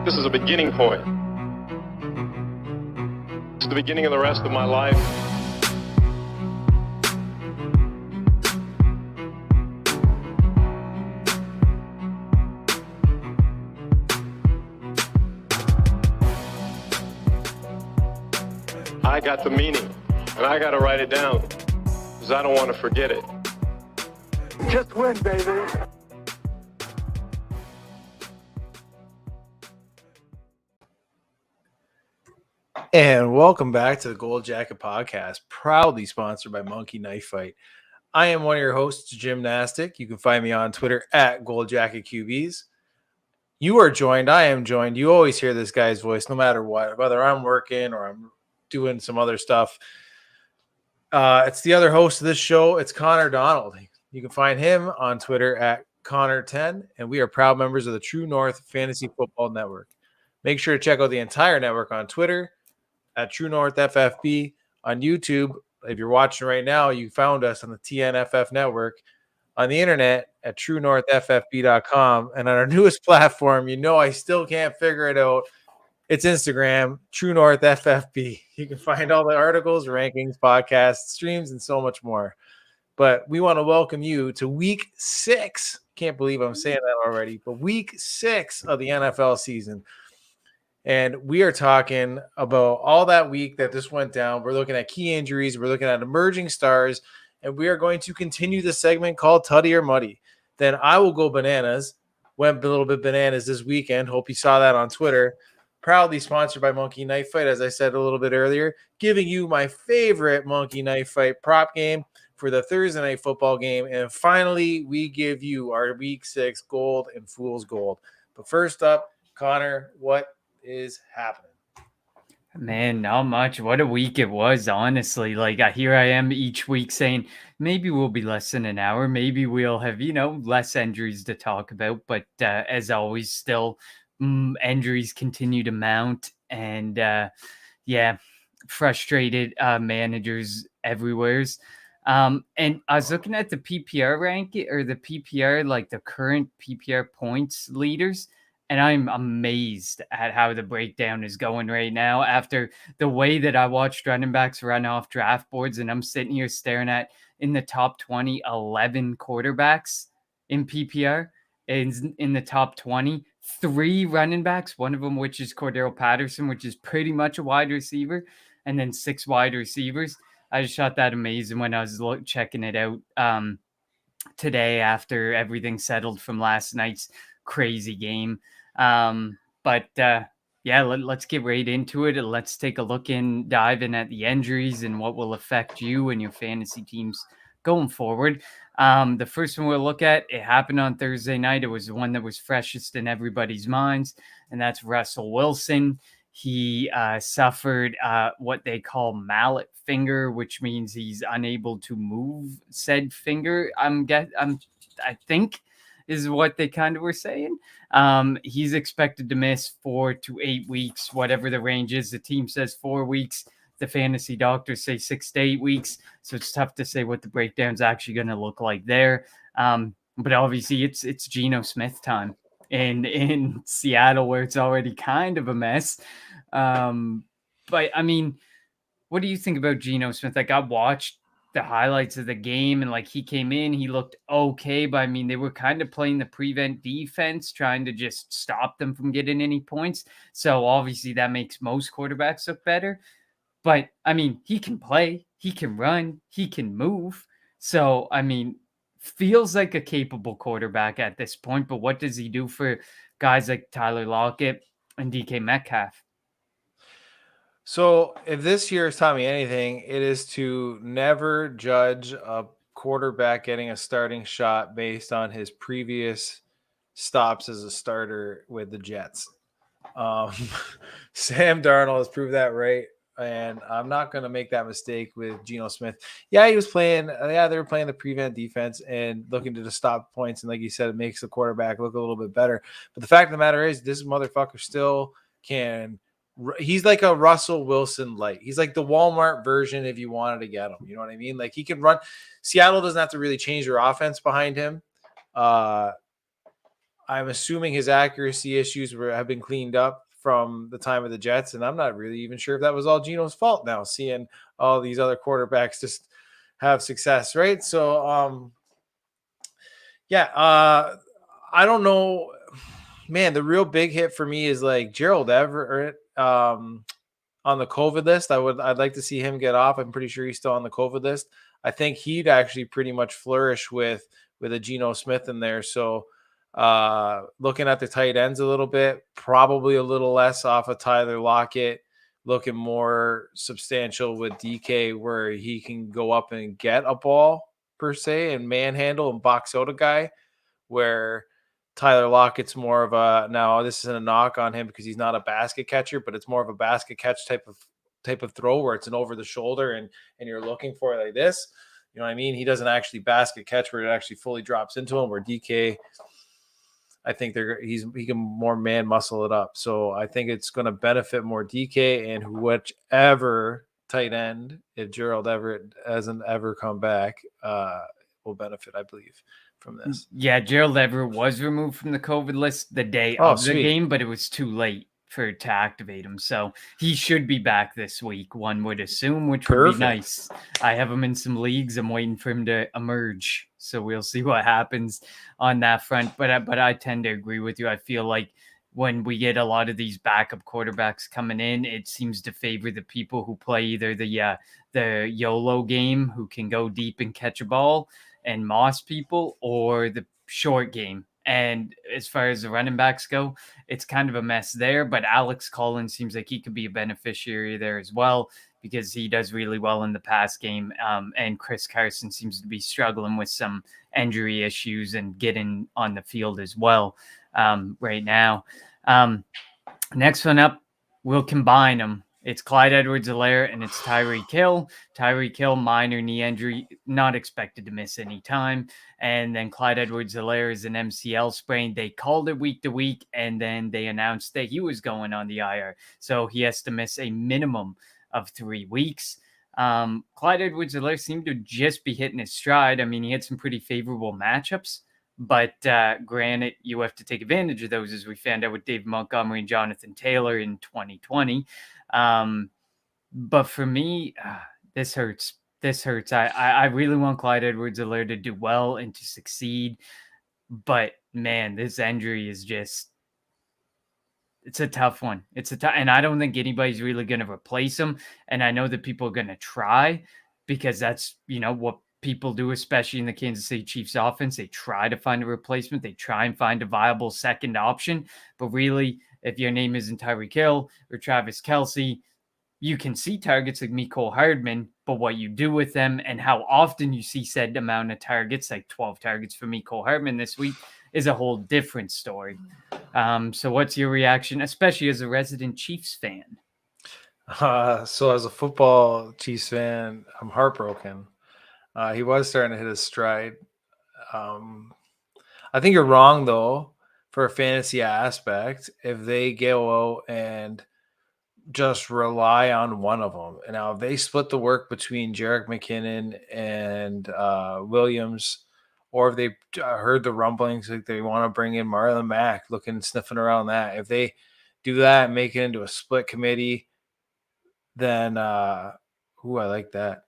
This is a beginning point. It's the beginning of the rest of my life. I got the meaning, and I got to write it down, because I don't want to forget it. Just win, baby. And welcome back to the Gold Jacket Podcast, proudly sponsored by Monkey Knife Fight. I am one of your hosts, Gymnastic. You can find me on Twitter at Gold Jacket QBs. You are joined. I am joined. You always hear this guy's voice, no matter what, whether I'm working or I'm doing some other stuff. It's the other host of this show. It's Connor Donald. You can find him on Twitter at Connor10, and we are proud members of the True North Fantasy Football Network. Make sure to check out the entire network on Twitter at True North FFB, on YouTube. If you're watching right now, you found us on the TNFF network, on the internet at TrueNorthFFB.com, and on our newest platform, I still can't figure it out. It's Instagram, True North FFB. You can find all the articles, rankings, podcasts, streams, and so much more. But we want to welcome you to week 6. Can't believe I'm saying that already, but week 6 of the NFL season. And we are talking about all that week that this went down. We're looking at key injuries. We're looking at emerging stars. And we are going to continue the segment called Tuddy or Muddy. Then I will go bananas. Went a little bit bananas this weekend. Hope you saw that on Twitter. Proudly sponsored by Monkey Knife Fight, as I said a little bit earlier. Giving you my favorite Monkey Knife Fight prop game for the Thursday night football game. And finally, we give you our week 6 gold and fool's gold. But first up, Connor, what is happening? Man, not much. What a week it was, honestly. Like, here I am each week saying maybe we'll be less than an hour. Maybe we'll have, less injuries to talk about. But as always, still injuries continue to mount. And frustrated managers everywhere. And I was looking at the PPR ranking, or the PPR, like the current PPR points leaders. And I'm amazed at how the breakdown is going right now after the way that I watched running backs run off draft boards. And I'm sitting here staring at, in the top 20, 11 quarterbacks in PPR. In the top 20, 3 running backs, one of them which is Cordero Patterson, which is pretty much a wide receiver, and then 6 wide receivers. I just thought that amazing when I was checking it out today after everything settled from last night's crazy game. Let's get right into it. Let's take a look and dive in at the injuries and what will affect you and your fantasy teams going forward. The first one we'll look at, it happened on Thursday night. It was the one that was freshest in everybody's minds, and that's Russell Wilson. He suffered what they call mallet finger, which means he's unable to move said finger. I think is what they kind of were saying. He's expected to miss 4 to 8 weeks, whatever the range is. The team says 4 weeks. The fantasy doctors say 6 to 8 weeks. So it's tough to say what the breakdown's actually going to look like there. But obviously it's Gino Smith time in Seattle, where it's already kind of a mess. But I mean, what do you think about Gino Smith? Like, I watched the highlights of the game, and like, he came in, he looked okay, but I mean, they were kind of playing the prevent defense, trying to just stop them from getting any points. So obviously that makes most quarterbacks look better. But I mean, he can play, he can run, he can move. So I mean, feels like a capable quarterback at this point. But what does he do for guys like Tyler Lockett and DK Metcalf? So if this year has taught me anything, it is to never judge a quarterback getting a starting shot based on his previous stops as a starter with the Jets. Sam Darnold has proved that right, and I'm not going to make that mistake with Geno Smith. Yeah, he was playing. Yeah, they were playing the prevent defense and looking to just stop points, and like you said, it makes the quarterback look a little bit better. But the fact of the matter is, this motherfucker still can. He's like a Russell Wilson light. He's like the Walmart version if you wanted to get him. You know what I mean? Like, he can run. Seattle doesn't have to really change their offense behind him. I'm assuming his accuracy issues have been cleaned up from the time of the Jets, and I'm not really even sure if that was all Gino's fault now, seeing all these other quarterbacks just have success, right? So, I don't know. Man, the real big hit for me is like Gerald Everett on the COVID list. I'd like to see him get off. I'm pretty sure he's still on the COVID list. I think he'd actually pretty much flourish with a Gino Smith in there. So looking at the tight ends a little bit, probably a little less off of Tyler Lockett, looking more substantial with DK where he can go up and get a ball per se and manhandle and box out a guy, where Tyler Lockett's more of a, now this isn't a knock on him because he's not a basket catcher, but it's more of a basket catch type of throw where it's an over the shoulder and you're looking for it like this. You know what I mean? He doesn't actually basket catch where it actually fully drops into him, where DK, I think he can more man muscle it up. So I think it's going to benefit more DK and whichever tight end, if Gerald Everett hasn't ever come back, will benefit, I believe, from this. Yeah, Gerald Everett was removed from the COVID list the day of the game, but it was too late to activate him. So he should be back this week, one would assume, which would be nice. I have him in some leagues. I'm waiting for him to emerge. So we'll see what happens on that front. But I tend to agree with you. I feel like when we get a lot of these backup quarterbacks coming in, it seems to favor the people who play either the YOLO game, who can go deep and catch a ball and moss people, or the short game. And as far as the running backs go, it's kind of a mess there. But Alex Collins seems like he could be a beneficiary there as well, because he does really well in the pass game. And Chris Carson seems to be struggling with some injury issues and getting on the field as well right now. Next one up, we'll combine them. It's Clyde Edwards-Helaire and it's Tyreek Hill. Tyreek Hill, minor knee injury, not expected to miss any time. And then Clyde Edwards-Helaire is an MCL sprain. They called it week to week, and then they announced that he was going on the IR. So he has to miss a minimum of 3 weeks. Clyde Edwards-Helaire seemed to just be hitting his stride. I mean, he had some pretty favorable matchups. But granted, you have to take advantage of those, as we found out with David Montgomery and Jonathan Taylor in 2020. But for me, this hurts. This hurts. I really want Clyde Edwards-Helaire to do well and to succeed. But, man, this injury is just – it's a tough one. And I don't think anybody's really going to replace him. And I know that people are going to try, because that's, what people do, especially in the Kansas City Chiefs offense. They try to find a replacement. They try and find a viable second option. But really, if your name isn't Tyreek Hill or Travis Kelce, you can see targets like Mecole Hardman, but what you do with them and how often you see said amount of targets, like 12 targets for Mecole Hardman this week, is a whole different story. So what's your reaction, especially as a resident Chiefs fan? So as a football Chiefs fan, I'm heartbroken. He was starting to hit his stride. I think you're wrong, though, for a fantasy aspect, if they go out and just rely on one of them. And now if they split the work between Jerick McKinnon and Williams, or if they heard the rumblings like they want to bring in Marlon Mack, sniffing around that, if they do that and make it into a split committee, then I like that.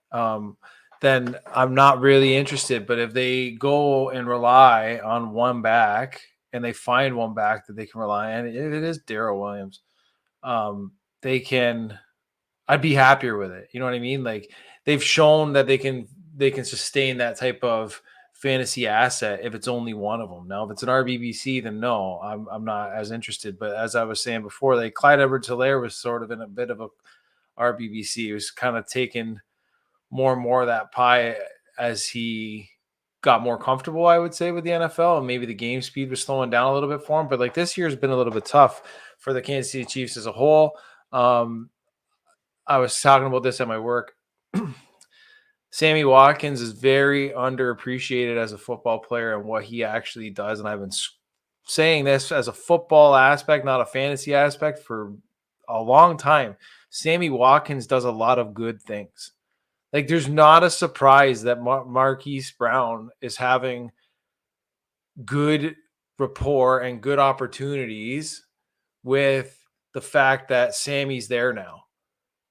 Then I'm not really interested. But if they go and rely on one back and they find one back that they can rely on, it is Darrell Williams. I'd be happier with it. You know what I mean? Like, they've shown that they can sustain that type of fantasy asset if it's only one of them. Now, if it's an RBBC, then no, I'm not as interested. But as I was saying before, like, Clyde Edwards-Helaire was sort of in a bit of a RBBC. He was kind of taking more and more of that pie as he got more comfortable, I would say, with the NFL, and maybe the game speed was slowing down a little bit for him. But like, this year has been a little bit tough for the Kansas City Chiefs as a whole. I was talking about this at my work. Sammy Watkins is very underappreciated as a football player and what he actually does. And I've been saying this as a football aspect, not a fantasy aspect, for a long time. Sammy Watkins does a lot of good things. Like, there's not a surprise that Marquise Brown is having good rapport and good opportunities with the fact that Sammy's there now.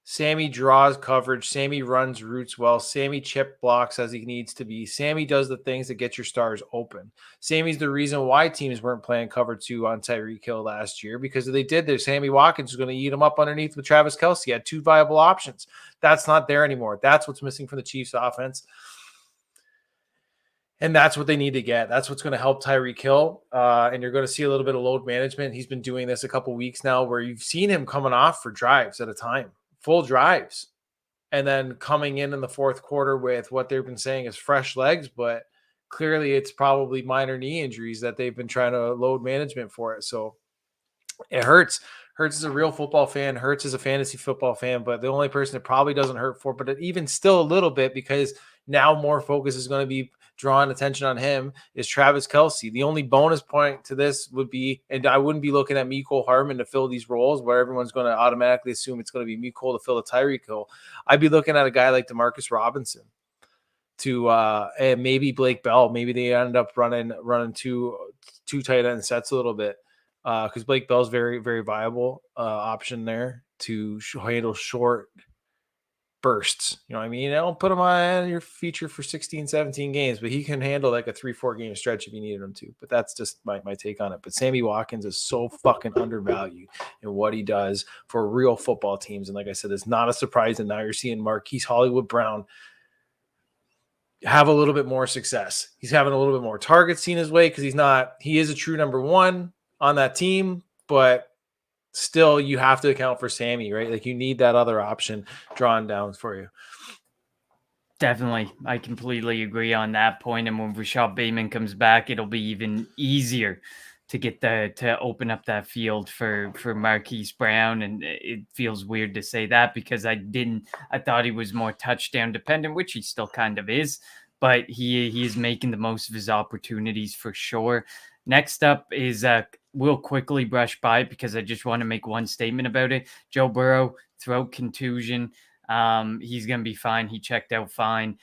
Sammy draws coverage. Sammy runs routes well. Sammy chip blocks as he needs to be. Sammy does the things that get your stars open. Sammy's the reason why teams weren't playing cover 2 on Tyreek Hill last year, because if they did this, Sammy Watkins was going to eat him up underneath with Travis Kelce. He had 2 viable options. That's not there anymore. That's what's missing from the Chiefs offense. And that's what they need to get. That's what's going to help Tyreek Hill. And you're going to see a little bit of load management. He's been doing this a couple weeks now where you've seen him coming off for drives at a time, full drives, and then coming in the fourth quarter with what they've been saying is fresh legs, but clearly it's probably minor knee injuries that they've been trying to load management for it. So it hurts. Hurts is a real football fan. Hurts is a fantasy football fan, but the only person it probably doesn't hurt for, but even still a little bit, because now more focus is going to be drawing attention on him, is Travis Kelce. The only bonus point to this would be, and I wouldn't be looking at Mecole Hardman to fill these roles where everyone's going to automatically assume it's going to be Mecole to fill the Tyreek Hill. I'd be looking at a guy like Demarcus Robinson to and maybe Blake Bell. Maybe they end up running two tight end sets a little bit, because Blake Bell's very, very viable option there to handle short bursts. You know what I mean? I don't put him on your feature for 16, 17 games, but he can handle like a 3-4 game stretch if you needed him to. But that's just my take on it. But Sammy Watkins is so fucking undervalued in what he does for real football teams. And like I said, it's not a surprise that now you're seeing Marquise Hollywood Brown have a little bit more success. He's having a little bit more targets seen his way because he is a true number one on that team, but still, you have to account for Sammy, right? Like, you need that other option drawn down for you. Definitely. I completely agree on that point. And when Rashad Bateman comes back, it'll be even easier to get to open up that field for Marquise Brown. And it feels weird to say that because I thought he was more touchdown dependent, which he still kind of is, but he is making the most of his opportunities for sure. Next up is we'll quickly brush by it because I just want to make one statement about it. Joe Burrow, throat contusion. He's going to be fine. He checked out fine.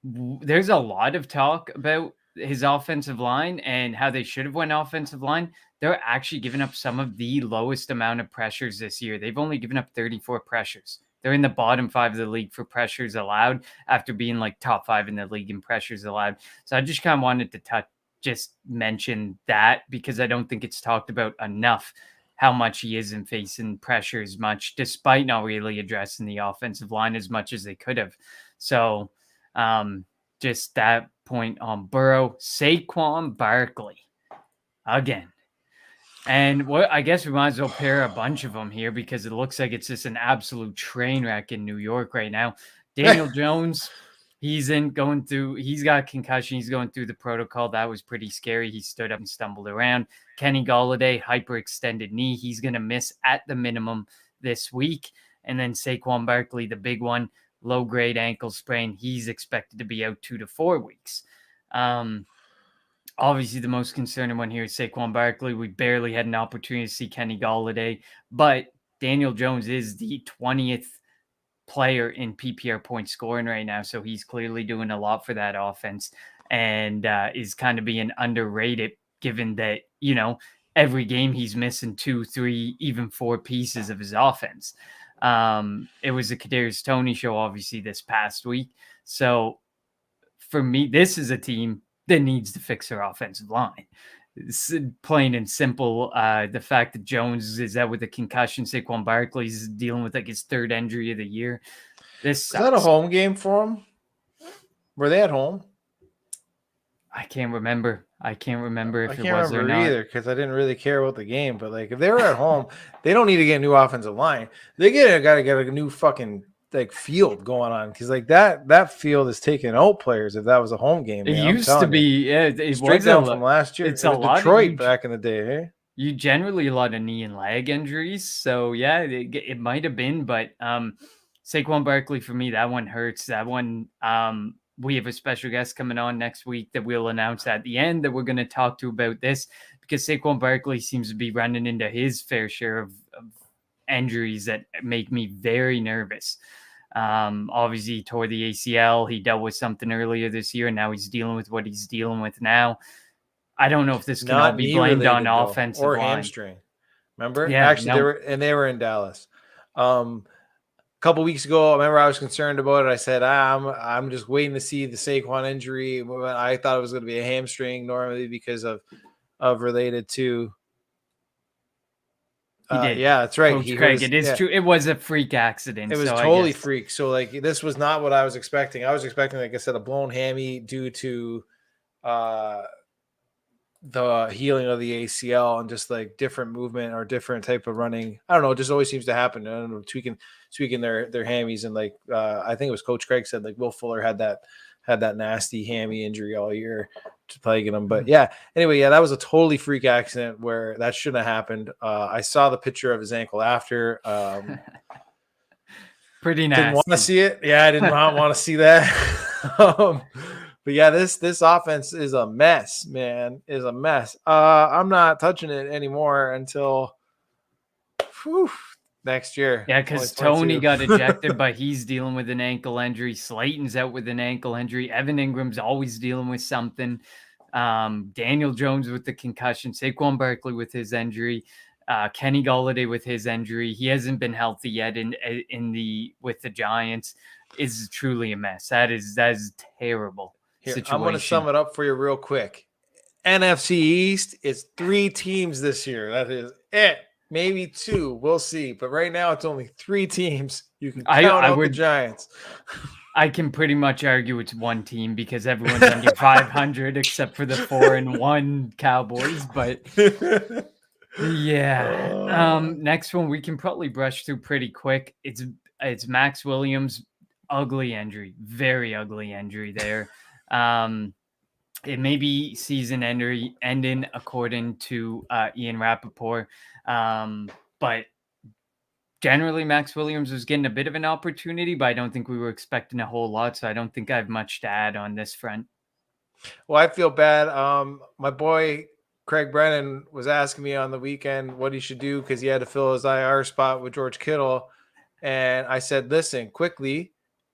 There's a lot of talk about his offensive line and how they should have went offensive line. They're actually giving up some of the lowest amount of pressures this year. They've only given up 34 pressures. They're in the bottom 5 of the league for pressures allowed after being like top 5 in the league in pressures allowed. So I just kind of wanted to just mention that because I don't think it's talked about enough how much he isn't facing pressure as much, despite not really addressing the offensive line as much as they could have. So just that point on Burrow. Saquon Berkeley again. And what I guess we might as well pair a bunch of them here because it looks like it's just an absolute train wreck in New York right now. Daniel Jones, he's got a concussion. He's going through the protocol. That was pretty scary. He stood up and stumbled around. Kenny Golladay, hyperextended knee. He's going to miss at the minimum this week. And then Saquon Berkeley, the big one, low-grade ankle sprain. He's expected to be out 2 to 4 weeks. Obviously, the most concerning one here is Saquon Berkeley. We barely had an opportunity to see Kenny Golladay, but Daniel Jones is the 20th player in PPR point scoring right now, so he's clearly doing a lot for that offense and is kind of being underrated given that, every game he's missing 2, 3, even 4 pieces of his offense. It was a Cadarius Tony show, obviously, this past week. So for me, this is a team that needs to fix their offensive line. It's plain and simple. The fact that Jones is out with a concussion, Saquon Berkeley is dealing with like his 3rd injury of the year. This sucks. Is that a home game for him? Were they at home? I can't remember if it was or not. Either because I didn't really care about the game. But like if they were at home, they don't need to get a new offensive line. They got to get a new fucking field going on because like that field is taking out players. If that was a home game, it used to be. It straight was down from last year. It's a lot Detroit back in the day. Hey? You generally a lot of knee and leg injuries. So yeah, it might have been, but Saquon Berkeley for me, that one hurts. That one. We have a special guest coming on next week that we'll announce at the end that we're going to talk to about this because Saquon Berkeley seems to be running into his fair share of injuries that make me very nervous. Obviously, he tore the ACL. He dealt with something earlier this year, and now he's dealing with what he's dealing with now. I don't know if this can all Not be knee blamed on related though, offensive or line. hamstring. Remember? Yeah, Actually, no. they were in Dallas. A couple weeks ago, I remember I was concerned about it. I said, I'm just waiting to see the Saquon injury. I thought it was going to be a hamstring normally because of related to. He did. Yeah, that's right. Coach Craig, it is true. It was a freak accident. It was so totally I guess... freak. So like this was not what I was expecting. I was expecting, like I said, a blown hammy due to the healing of the ACL and just like different movement or different type of running. I don't know. It just always seems to happen. I don't know, tweaking their hammies. And like I think it was Coach Craig said like Will Fuller had that nasty hammy injury all year to plaguing him. But yeah, anyway, yeah, that was a totally freak accident where that shouldn't have happened. I saw the picture of his ankle after. Pretty nasty. Didn't want to see it. Yeah, I did not want to see that. But yeah, this offense is a mess, man. Is a mess. I'm not touching it anymore until next year. Yeah, because Tony got ejected, but he's dealing with an ankle injury. Slayton's out with an ankle injury. Evan Ingram's always dealing with something. Daniel Jones with the concussion. Saquon Berkeley with his injury. Kenny Golladay with his injury. He hasn't been healthy yet with the Giants. Is truly a mess. That is terrible. Here, situation. I'm going to sum it up for you real quick. NFC East is 3 teams this year. That is it. Maybe 2. We'll see. But right now, it's only 3 teams. You can count out the Giants. I can pretty much argue it's 1 team because everyone's under 500 except for the 4-1 Cowboys. But yeah. Next one we can probably brush through pretty quick. It's Max Williams. Ugly injury. Very ugly injury there. It may be season ending according to Ian Rappaport. But generally Max Williams was getting a bit of an opportunity, but I don't think we were expecting a whole lot. So I don't think I have much to add on this front. Well, I feel bad. My boy Craig Brennan was asking me on the weekend what he should do because he had to fill his IR spot with George Kittle. And I said, listen, quickly,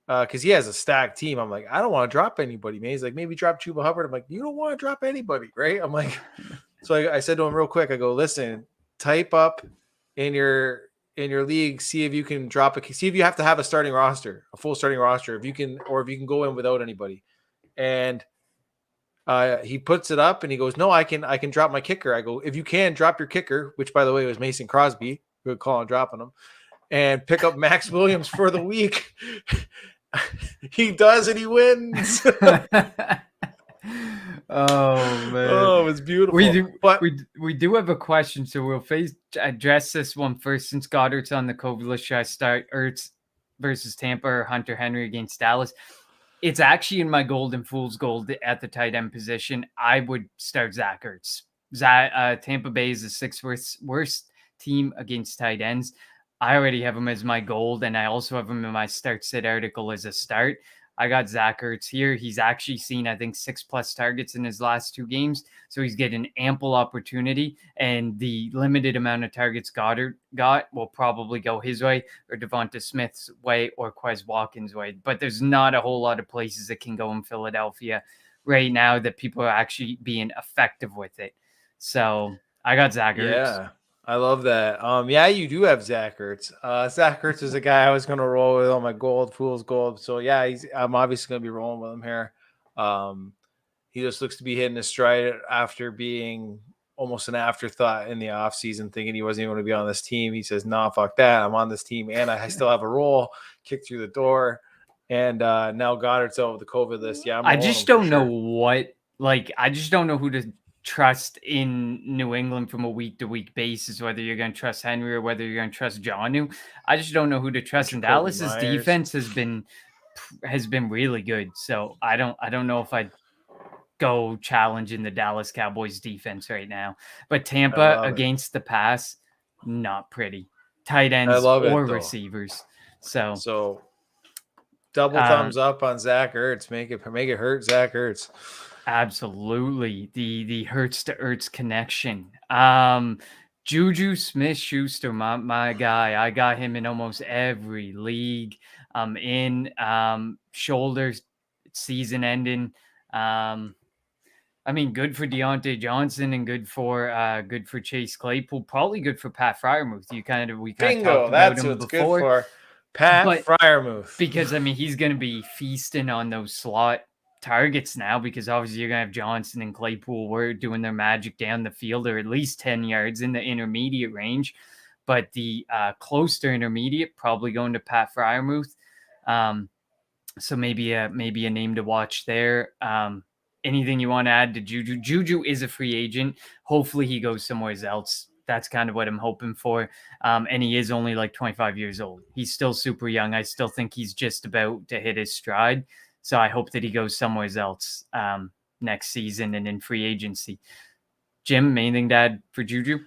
because he has a stacked team. I'm like, I don't want to drop anybody, man. He's like, maybe drop Chuba Hubbard. I'm like, you don't want to drop anybody, right? I'm like, so I said to him real quick, I go, listen, type up in your league, see if you can see if you have to have a starting roster, a full starting roster, if you can go in without anybody. And he puts it up and he goes, no, I can drop my kicker. I go, if you can drop your kicker, which by the way was Mason Crosby, good call on dropping him, and pick up Max Williams for the week. He does and he wins. Oh man! Oh, it's beautiful. We do have a question, so we'll address this one first. Since Goddard's on the COVID list, should I start Ertz versus Tampa or Hunter Henry against Dallas? It's actually in my golden fool's gold at the tight end position. I would start Zach Ertz. Tampa Bay is the 6th worst team against tight ends. I already have him as my gold, and I also have him in my start-sit article as a start. I got Zach Ertz here. He's actually seen, I think, 6+ targets in his last 2 games, so he's getting ample opportunity, and the limited amount of targets Goddard got will probably go his way or Devonta Smith's way or Quez Watkins' way, but there's not a whole lot of places that can go in Philadelphia right now that people are actually being effective with it. So I got Zach Ertz. Yeah. I love that. Yeah, you do have Zach Ertz. Zach Ertz is a guy I was going to roll with on my fool's gold. So yeah, I'm obviously going to be rolling with him here. He just looks to be hitting his stride after being almost an afterthought in the offseason, thinking he wasn't even going to be on this team. He says, "Nah, fuck that. I'm on this team, and I still have a role." Kicked through the door, and now Goddard's out with the COVID list. Yeah, I just don't know what. Like, I just don't know who to trust in New England from a week-to-week basis, whether you're going to trust Henry or whether you're going to trust Jonnu. I just don't know who to trust. And Dallas's defense has been really good. So I don't know if I'd go challenging the Dallas Cowboys defense right now. But Tampa against the pass, not pretty. Tight ends or receivers. So double thumbs up on Zach Ertz. Make it hurt, Zach Ertz. Absolutely. The Hurts to Ertz connection. Juju Smith-Schuster, my guy. I got him in almost every league. In shoulders, season ending. I mean, good for Deontay Johnson and good for Chase Claypool. Probably good for Pat Freiermuth. We kind of Bingo, talked about that's him what it's before. good for. Pat But- Freiermuth. Because I mean, he's going to be feasting on those slot targets now, because obviously you're going to have Johnson and Claypool were doing their magic down the field, or at least 10 yards in the intermediate range. But the close to intermediate, probably going to Pat Freiermuth. So maybe a name to watch there. Anything you want to add to Juju? Juju is a free agent. Hopefully he goes somewhere else. That's kind of what I'm hoping for. And he is only like 25 years old. He's still super young. I still think he's just about to hit his stride. So I hope that he goes somewhere else next season and in free agency. Jim, anything to add for Juju?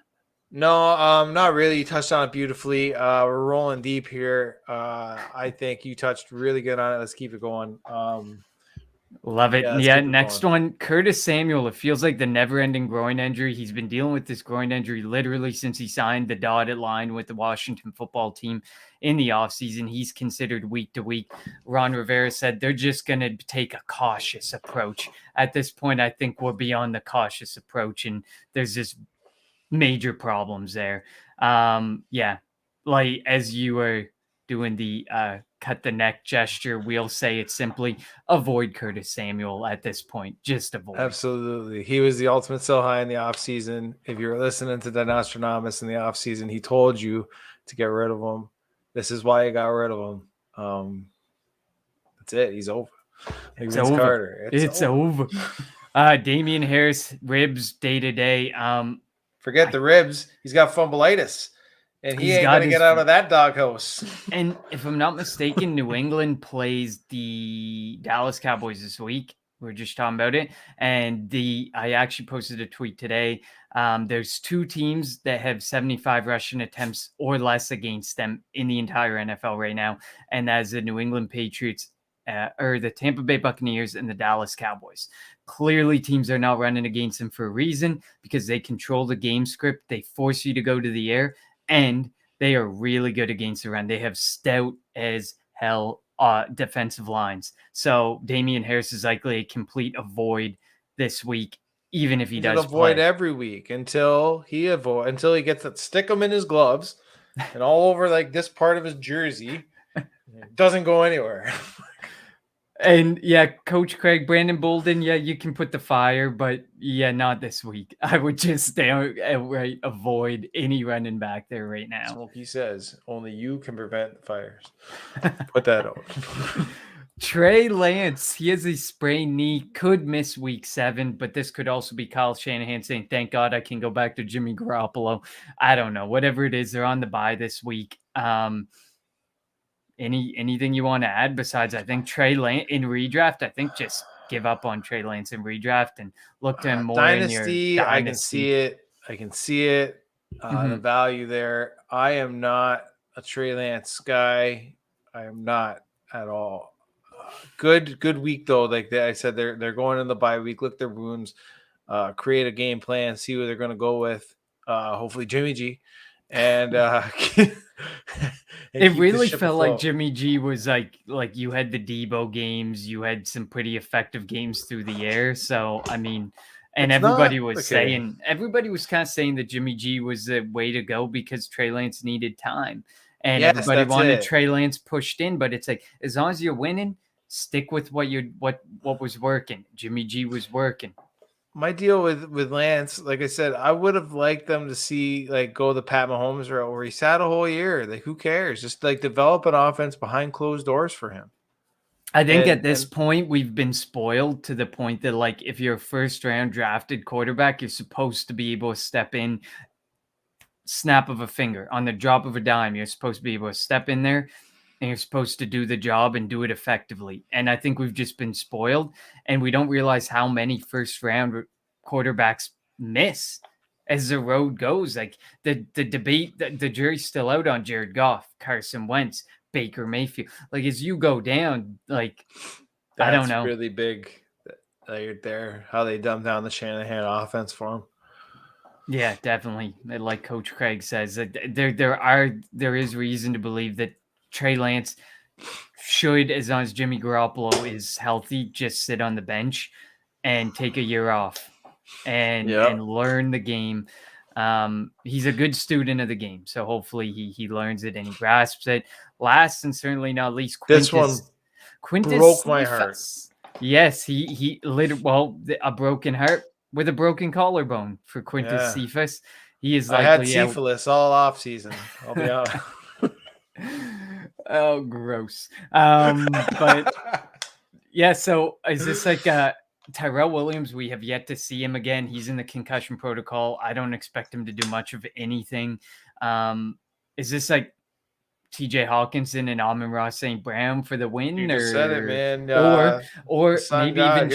No, not really. You touched on it beautifully. We're rolling deep here. I think you touched really good on it. Let's keep it going. Love it. Yeah, Yeah, keep it next going. one, Curtis Samuel. It feels like the never-ending groin injury. He's been dealing with this groin injury literally since he signed the dotted line with the Washington football team in the offseason. He's considered week to week. Ron Rivera said they're just going to take a cautious approach. At this point, I think we're beyond the cautious approach, and there's just major problems there. Yeah, like as you were doing the cut the neck gesture, we'll say it simply: avoid Curtis Samuel at this point. Just avoid. Absolutely. He was the ultimate sell high in the offseason. If you were listening to the Nostradamus in the offseason, he told you to get rid of him. This is why you got rid of him. That's it. He's over. It's over. Carter. It's over. Damian Harris, ribs day to day. Forget the ribs. He's got fumbleitis. And he ain't going to get out of that doghouse. And if I'm not mistaken, New England plays the Dallas Cowboys this week. We were just talking about it. And I actually posted a tweet today. There's two teams that have 75 rushing attempts or less against them in the entire NFL right now. And that's the New England Patriots or the Tampa Bay Buccaneers and the Dallas Cowboys. Clearly, teams are not running against them for a reason, because they control the game script. They force you to go to the air. And they are really good against the run. They have stout as hell defensive lines. So Damian Harris is likely a complete avoid this week, even if he does avoid play. every week until he gets that stick him in his gloves and all over like this part of his jersey. It doesn't go anywhere. And yeah, Coach Craig, Brandon Bolden, yeah, you can put the fire, but yeah, not this week. I would just outright avoid any running back there right now. Smokey says only you can prevent the fires. Put that out. Trey Lance, he has a sprained knee, could miss week 7, but this could also be Kyle Shanahan saying, thank God I can go back to Jimmy Garoppolo. I don't know. Whatever it is, they're on the bye this week. Anything you want to add besides, I think, Trey Lance in redraft? I think just give up on Trey Lance in redraft and look to him more Dynasty, in your dynasty. I can see it. The value there. I am not a Trey Lance guy. I am not at all. Good week though. Like I said, they're going in the bye week. Look their wounds. Create a game plan. See who they're going to go with. Hopefully Jimmy G. And it really felt like Jimmy G was like you had the Debo games, you had some pretty effective games through the air. So I mean, and everybody was kind of saying that Jimmy G was the way to go because Trey Lance needed time, and everybody wanted Trey Lance pushed in. But it's like, as long as you're winning, stick with what was working. Jimmy G was working. My deal with Lance, like I said, I would have liked them to see go the Pat Mahomes route where he sat a whole year. Like, who cares? Just develop an offense behind closed doors for him. I think at this point we've been spoiled to the point that if you're a first round drafted quarterback, you're supposed to be able to step in, snap of a finger, on the drop of a dime. You're supposed to be able to step in there. And you're supposed to do the job and do it effectively. And I think we've just been spoiled, and we don't realize how many first-round quarterbacks miss as the road goes. Like the debate, the jury's still out on Jared Goff, Carson Wentz, Baker Mayfield. Like as you go down, I don't know. That's really big right there, how they dumb down the Shanahan offense for him. Yeah, definitely. Like Coach Craig says, there is reason to believe that Trey Lance should, as long as Jimmy Garoppolo is healthy, just sit on the bench. and take a year off and learn the game. He's a good student of the game, so hopefully he learns it and he grasps it. Last and certainly not least, This one broke my heart. Yes, he a broken heart with a broken collarbone for Quintus Cephas. He is likely I had syphilis all off season. I'll be honest. Oh, gross. But yeah, so is this like Tyrell Williams? We have yet to see him again. He's in the concussion protocol. I don't expect him to do much of anything. Is this like TJ Hawkinson and Amon-Ra St. Brown for the win? You just said it, man. Or maybe even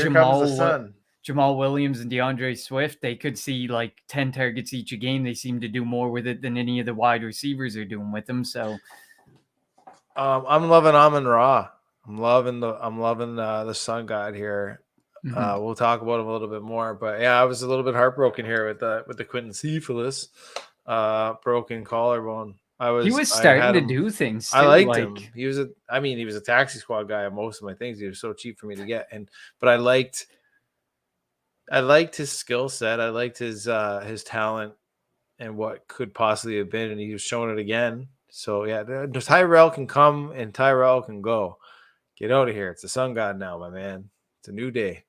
Jamal Williams and DeAndre Swift. They could see like 10 targets each a game. They seem to do more with it than any of the wide receivers are doing with them. So I'm loving Amon-Ra. I'm loving the Sun God here. Mm-hmm. We'll talk about him a little bit more, but yeah, I was a little bit heartbroken here with the Quinton Cephas broken collarbone. He was starting to do things too. I liked him. He was a taxi squad guy on most of my things. He was so cheap for me to get, but I liked his skill set. I liked his talent and what could possibly have been, and he was showing it again. So yeah, Tyrell can come and Tyrell can go. Get out of here. It's the Sun God now, my man. It's a new day.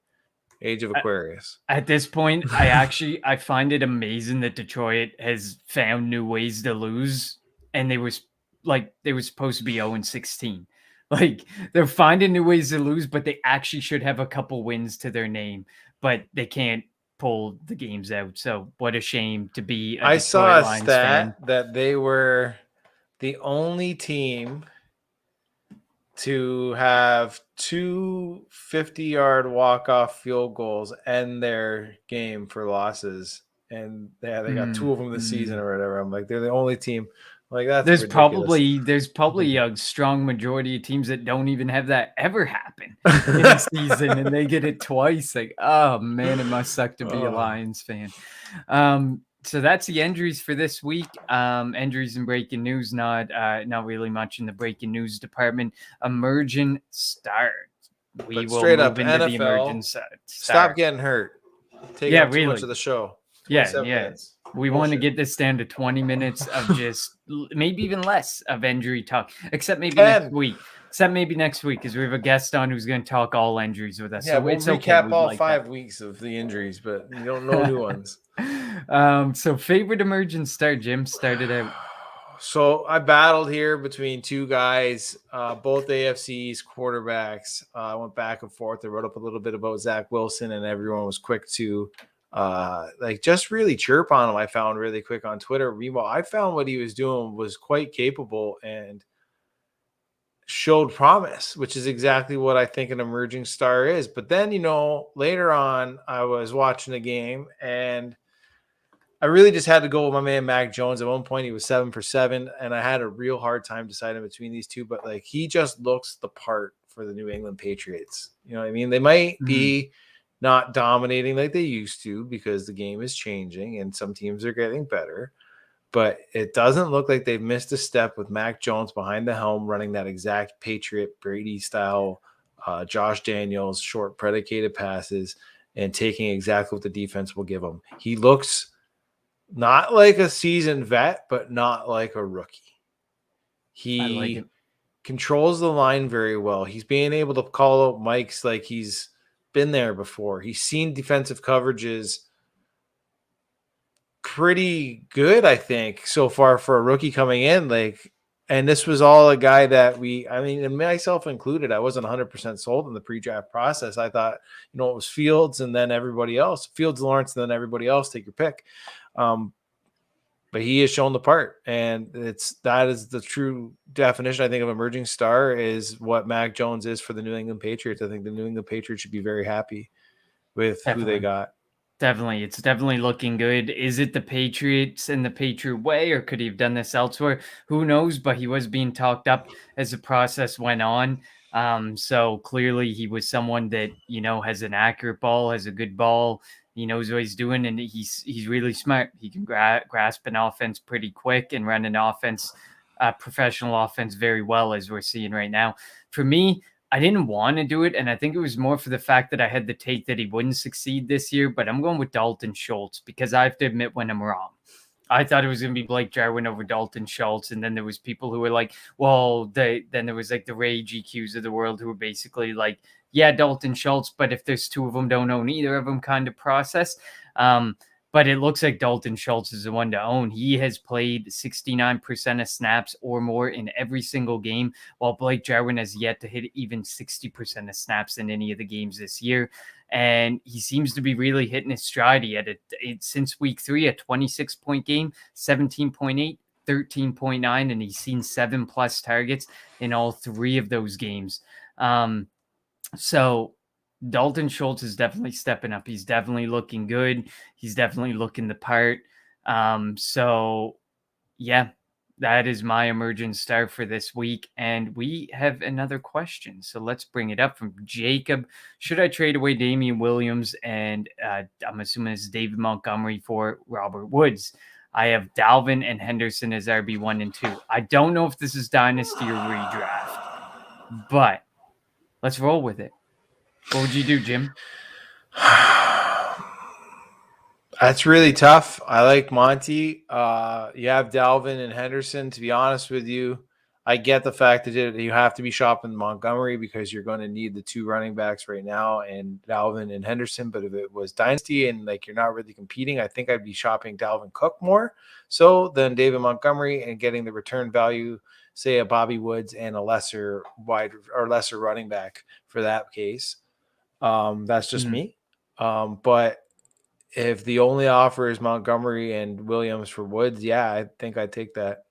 Age of Aquarius. At this point, I find it amazing that Detroit has found new ways to lose, and they were supposed to be 0-16. Like, they're finding new ways to lose, but they actually should have a couple wins to their name, but they can't pull the games out. So what a shame to be a Detroit saw a Lions stat fan. that they were the only team to have 2 50-yard walk-off field goals end their game for losses, and they got 2 of them this season or whatever. I'm like, they're the only team. Like, that's there's ridiculous. probably a strong majority of teams that don't even have that ever happen in a season, and they get it twice. Like, oh man, it must suck to be a Lions fan. So that's the injuries for this week. Injuries and breaking news, not really much in the breaking news department. Emerging start. We will straight move up into NFL, the emerging star. Stop getting hurt. Take up too much of the show. Yeah. Minutes. We want to get this down to 20 minutes of just maybe even less of injury talk, except maybe next week. Because we have a guest on who's going to talk all injuries with us. Yeah, so we'll recap all 5 weeks of the injuries, but you don't know new ones. So favorite emerging star, Jim, started out. So I battled here between 2 guys, both AFC's quarterbacks. I went back and forth. I wrote up a little bit about Zach Wilson, and everyone was quick to just really chirp on him. I found really quick on Twitter. Meanwhile, I found what he was doing was quite capable and showed promise, which is exactly what I think an emerging star is. But then, later on, I was watching the game and I really just had to go with my man Mac Jones. At one point, he was 7 for 7, and I had a real hard time deciding between these two. But he just looks the part for the New England Patriots. You know what I mean? They might be not dominating like they used to because the game is changing and some teams are getting better. But it doesn't look like they've missed a step with Mac Jones behind the helm, running that exact Patriot Brady style, Josh Daniels short predicated passes, and taking exactly what the defense will give him. He looks not like a seasoned vet, but not like a rookie. He controls the line very well. He's being able to call out mics like he's been there before. He's seen defensive coverages pretty good, I think, so far for a rookie coming in. And this was all a guy that and myself included, I wasn't 100% sold in the pre-draft process. I thought, it was Fields and then everybody else. Fields, Lawrence, and then everybody else. Take your pick. But he has shown the part, and that is the true definition, I think, of emerging star is what Mac Jones is for the New England Patriots. I think the New England Patriots should be very happy with who they got. Definitely. It's definitely looking good. Is it the Patriots and the Patriot way, or could he have done this elsewhere? Who knows? But he was being talked up as the process went on. So clearly he was someone that, has an accurate ball, has a good ball. He knows what he's doing, and he's really smart. He can grasp an offense pretty quick and run an offense, professional offense very well, as we're seeing right now. For me, I didn't want to do it, and I think it was more for the fact that I had the take that he wouldn't succeed this year, but I'm going with Dalton Schultz because I have to admit when I'm wrong. I thought it was going to be Blake Jarwin over Dalton Schultz, and then there was people who were like, well, then there was like the Ray GQs of the world who were basically like, yeah, Dalton Schultz, but if there's two of them, don't own either of them kind of process. But it looks like Dalton Schultz is the one to own. He has played 69% of snaps or more in every single game, while Blake Jarwin has yet to hit even 60% of snaps in any of the games this year. And he seems to be really hitting his stride. He had it since week 3, a 26-point game, 17.8, 13.9, and he's seen 7+ targets in all 3 of those games. So Dalton Schultz is definitely stepping up. He's definitely looking good. He's definitely looking the part. So yeah, that is my emergent star for this week. And we have another question. So let's bring it up from Jacob. Should I trade away Damian Williams and I'm assuming it's David Montgomery for Robert Woods? I have Dalvin and Henderson as RB1 and 2. I don't know if this is dynasty or redraft, but let's roll with it. What would you do, Jim? That's really tough. I like Monty. You have Dalvin and Henderson. To be honest with you, I get the fact that you have to be shopping Montgomery because you're going to need the 2 running backs right now and Dalvin and Henderson. But if it was dynasty and like you're not really competing, I think I'd be shopping Dalvin Cook more so than David Montgomery and getting the return value, say a Bobby Woods and a lesser running back for that case. That's just me. But if the only offer is Montgomery and Williams for Woods, yeah, I think I'd take that.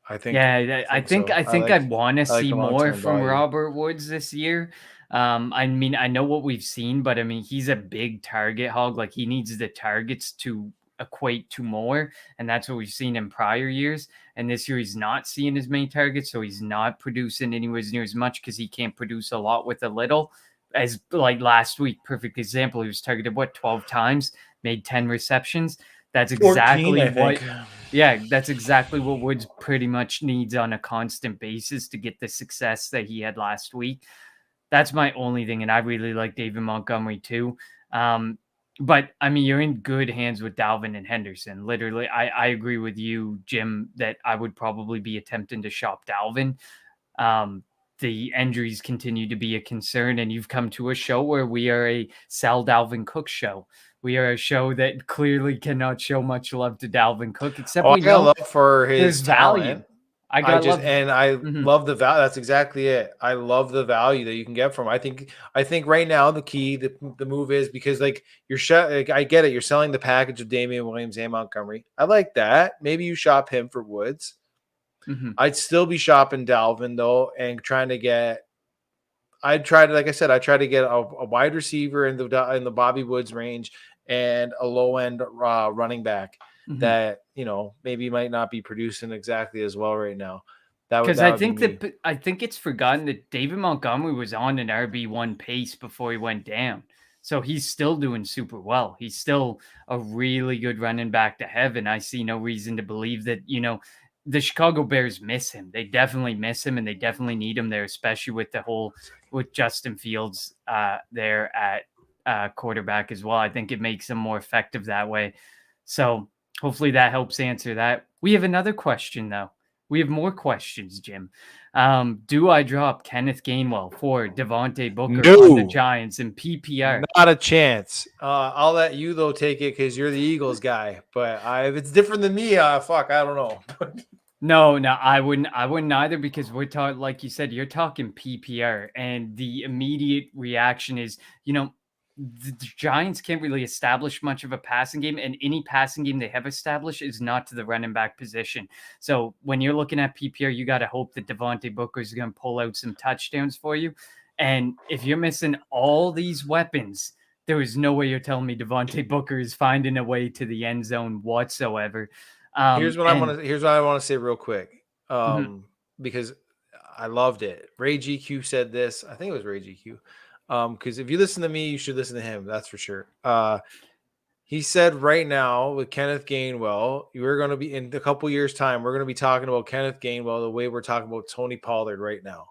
I think I want to see more from value. Robert Woods this year. I mean, I know what we've seen, but I mean, he's a big target hog. Like he needs the targets to equate to more, and that's what we've seen in prior years. And this year, he's not seeing as many targets, so he's not producing anywhere near as much because he can't produce a lot with a little. As like last week, perfect example, he was targeted 12 times, made 10 receptions. That's exactly 14, that's exactly what Woods pretty much needs on a constant basis to get the success that he had last week. That's my only thing, and I really like David Montgomery too. But I mean, you're in good hands with Dalvin and Henderson. Literally, I agree with you, Jim, that I would probably be attempting to shop Dalvin. The injuries continue to be a concern, and you've come to a show where we are a sell Dalvin Cook show. We are a show that clearly cannot show much love to Dalvin Cook, except we got love for his value. I love the value. That's exactly it. I love the value that you can get from him. I think right now the key, the move is because like I get it. You're selling the package of Damian Williams and Montgomery. I like that. Maybe you shop him for Woods. Mm-hmm. I'd still be shopping Dalvin though, and trying to get. I'd try to, like I said, I try to get a wide receiver in the Bobby Woods range and a low end running back that maybe might not be producing exactly as well right now. Because I think it's forgotten that David Montgomery was on an RB1 pace before he went down. So he's still doing super well. He's still a really good running back to have, and I see no reason to believe that, the Chicago Bears miss him. They definitely miss him, and they definitely need him there, especially with Justin Fields there at quarterback as well. I think it makes him more effective that way. So hopefully that helps answer that. We have another question, though. We have more questions, Jim. Do I drop Kenneth Gainwell for Devontae Booker on the Giants in PPR? Not a chance. I'll let you, though, take it because you're the Eagles guy. But if it's different than me, I don't know. No, I wouldn't either because we're talking, like you said, you're talking PPR, and the immediate reaction is, the Giants can't really establish much of a passing game, and any passing game they have established is not to the running back position. So when you're looking at PPR, you got to hope that Devontae Booker is going to pull out some touchdowns for you. And if you're missing all these weapons, there is no way you're telling me Devontae Booker is finding a way to the end zone whatsoever. Here's what I want to say real quick, because I loved it. Ray GQ said this. I think it was Ray GQ. Because if you listen to me, you should listen to him. That's for sure. He said right now with Kenneth Gainwell, we're going to be in a couple years' time. We're going to be talking about Kenneth Gainwell the way we're talking about Tony Pollard right now.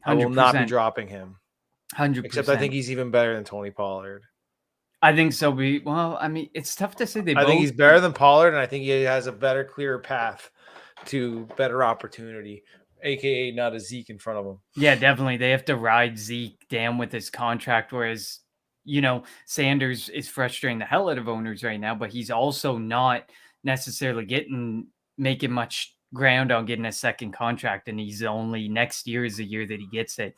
I will not be 100%. dropping him. 100%. Except I think he's even better than Tony Pollard. I think so. Well, I mean, it's tough to say. I think he's better than Pollard, and I think he has a better, clearer path to better opportunity, aka not a Zeke in front of him. Yeah, definitely. They have to ride Zeke down with his contract, whereas, Sanders is frustrating the hell out of owners right now, but he's also not necessarily making much ground on getting a second contract, and he's only next year is the year that he gets it.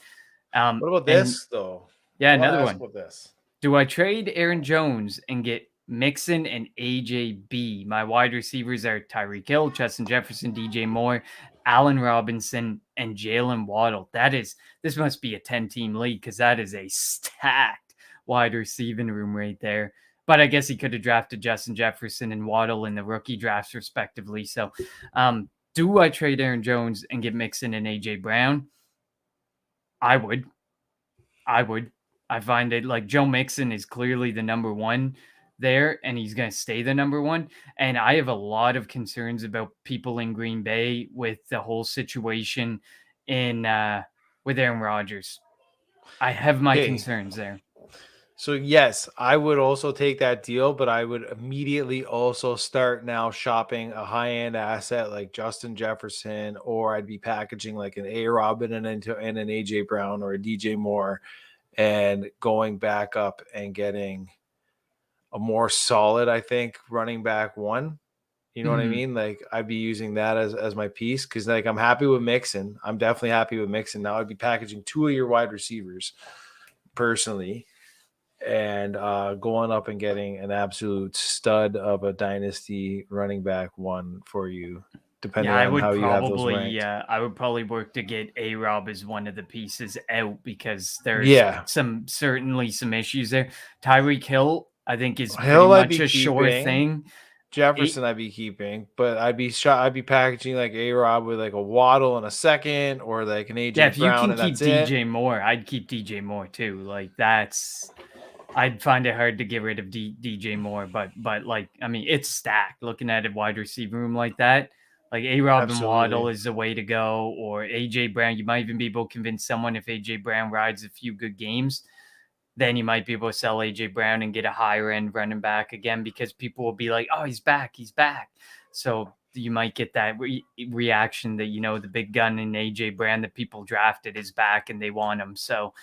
What about this, though? Yeah, another one. About this. Do I trade Aaron Jones and get Mixon and AJB? My wide receivers are Tyreek Hill, Justin Jefferson, DJ Moore, Allen Robinson, and Jalen Waddle. This must be a 10-team league because that is a stacked wide receiving room right there. But I guess he could have drafted Justin Jefferson and Waddle in the rookie drafts respectively. So do I trade Aaron Jones and get Mixon and AJ Brown? I would. I find it like Joe Mixon is clearly the number one there, and he's going to stay the number one. And I have a lot of concerns about people in Green Bay with the whole situation with Aaron Rodgers. I have my concerns there. So, yes, I would also take that deal, but I would immediately also start now shopping a high-end asset like Justin Jefferson, or I'd be packaging like an A-Robin and an AJ Brown or a DJ Moore, and going back up and getting a more solid, I think, running back one. You know what I mean? Like, I'd be using that as my piece because, like, I'm happy with Mixon. I'm definitely happy with Mixon. Now I'd be packaging 2 of your wide receivers personally and going up and getting an absolute stud of a dynasty running back one for you. Depending on how you have those ranked. I would probably work to get A-Rob as one of the pieces out because there's certainly some issues there. Tyreek Hill, I think, is pretty much a sure thing. Jefferson, I'd be keeping, but I'd be packaging like A-Rob with like a Waddle in a second, or like an AJ Brown. If you can keep DJ Moore, I'd keep DJ Moore too. Like I'd find it hard to get rid of DJ Moore, but like, I mean, it's stacked. Looking at a wide receiver room like that. Like A-Rob and Waddle is the way to go, or AJ Brown. You might even be able to convince someone if AJ Brown rides a few good games, then you might be able to sell AJ Brown and get a higher end running back again because people will be like, oh, he's back. So you might get that reaction that, the big gun in AJ Brown that people drafted is back and they want him. So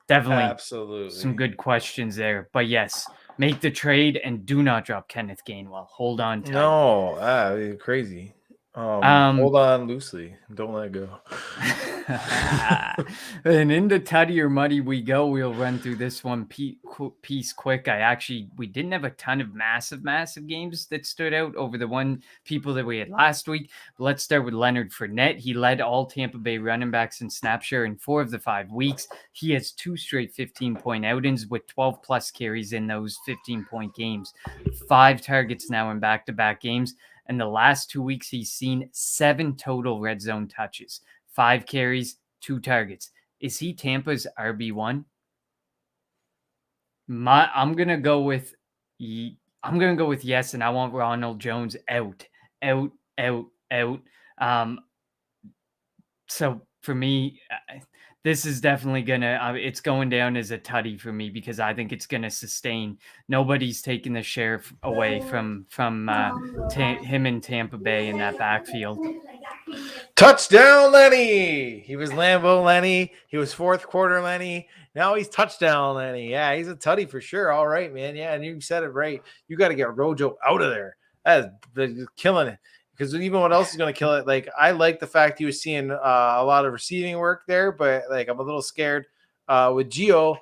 definitely some good questions there. But yes, make the trade and do not drop Kenneth Gainwell. Hold on tight. No, crazy. Hold on loosely. Don't let go. And into Tuddy or Muddy we go. We'll run through this one piece quick. We didn't have a ton of massive games that stood out over the people that we had last week. But let's start with Leonard Fournette. He led all Tampa Bay running backs in snap share in 4 of the 5 weeks. He has 2 straight 15-point outings with 12 plus carries in those 15-point games. 5 targets now in back-to-back games. And the last 2 weeks, he's seen 7 total red zone touches, 5 carries, 2 targets. Is he Tampa's RB1? I'm gonna go with yes, and I want Ronald Jones out. So for me, this is definitely it's going down as a tutty for me because I think it's gonna sustain. Nobody's taking the share away from him in Tampa Bay in that backfield. Touchdown, Lenny! He was Lambeau Lenny. He was fourth quarter Lenny. Now he's touchdown Lenny. Yeah, he's a tutty for sure. All right, man. Yeah, and you said it right. You got to get Rojo out of there. That is killing it. Because even what else is going to kill it? Like, I like the fact he was seeing a lot of receiving work there, but like I'm a little scared with Gio.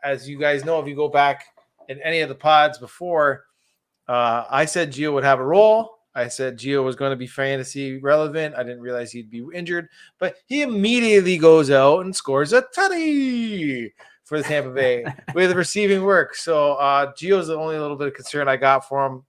As you guys know, if you go back in any of the pods before, I said Gio would have a role. I said Gio was going to be fantasy relevant. I didn't realize he'd be injured, but he immediately goes out and scores a tutty for the Tampa Bay with receiving work. So Gio's the only little bit of concern I got for him.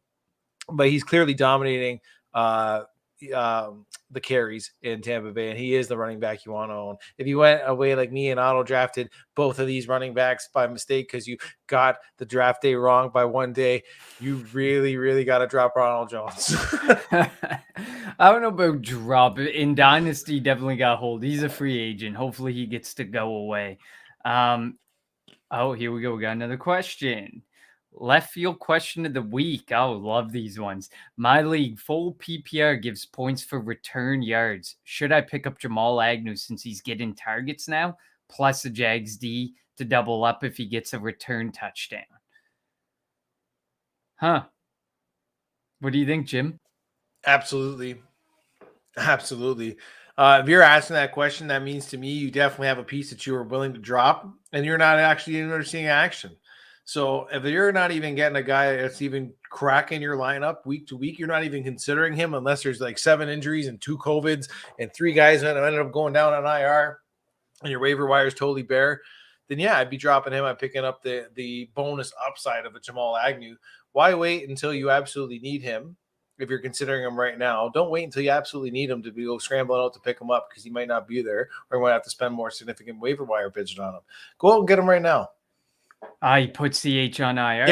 But he's clearly dominating the carries in Tampa Bay, and he is the running back you want to own. If you went away like me and auto drafted both of these running backs by mistake because you got the draft day wrong by one day, you really, really got to drop Ronald Jones. I don't know about drop. In Dynasty, definitely got hold. He's a free agent. Hopefully he gets to go away. Oh, here we go. We got another question. Left field question of the week. Oh, love these ones. My league, full PPR gives points for return yards. Should I pick up Jamal Agnew since he's getting targets now? Plus a Jags D to double up if he gets a return touchdown. Huh. What do you think, Jim? Absolutely. If you're asking that question, that means to me you definitely have a piece that you are willing to drop, and you're not actually even seeing action. So if you're not even getting a guy that's even cracking your lineup week to week, you're not even considering him unless there's like 7 injuries and 2 COVIDs and 3 guys that ended up going down on IR and your waiver wire is totally bare, then yeah, I'd be dropping him. I'm picking up the bonus upside of a Jamal Agnew. Why wait until you absolutely need him? If you're considering him right now, don't wait until you absolutely need him to go scrambling out to pick him up because he might not be there, or you might have to spend more significant waiver wire bids on him. Go out and get him right now. He puts CH on IR.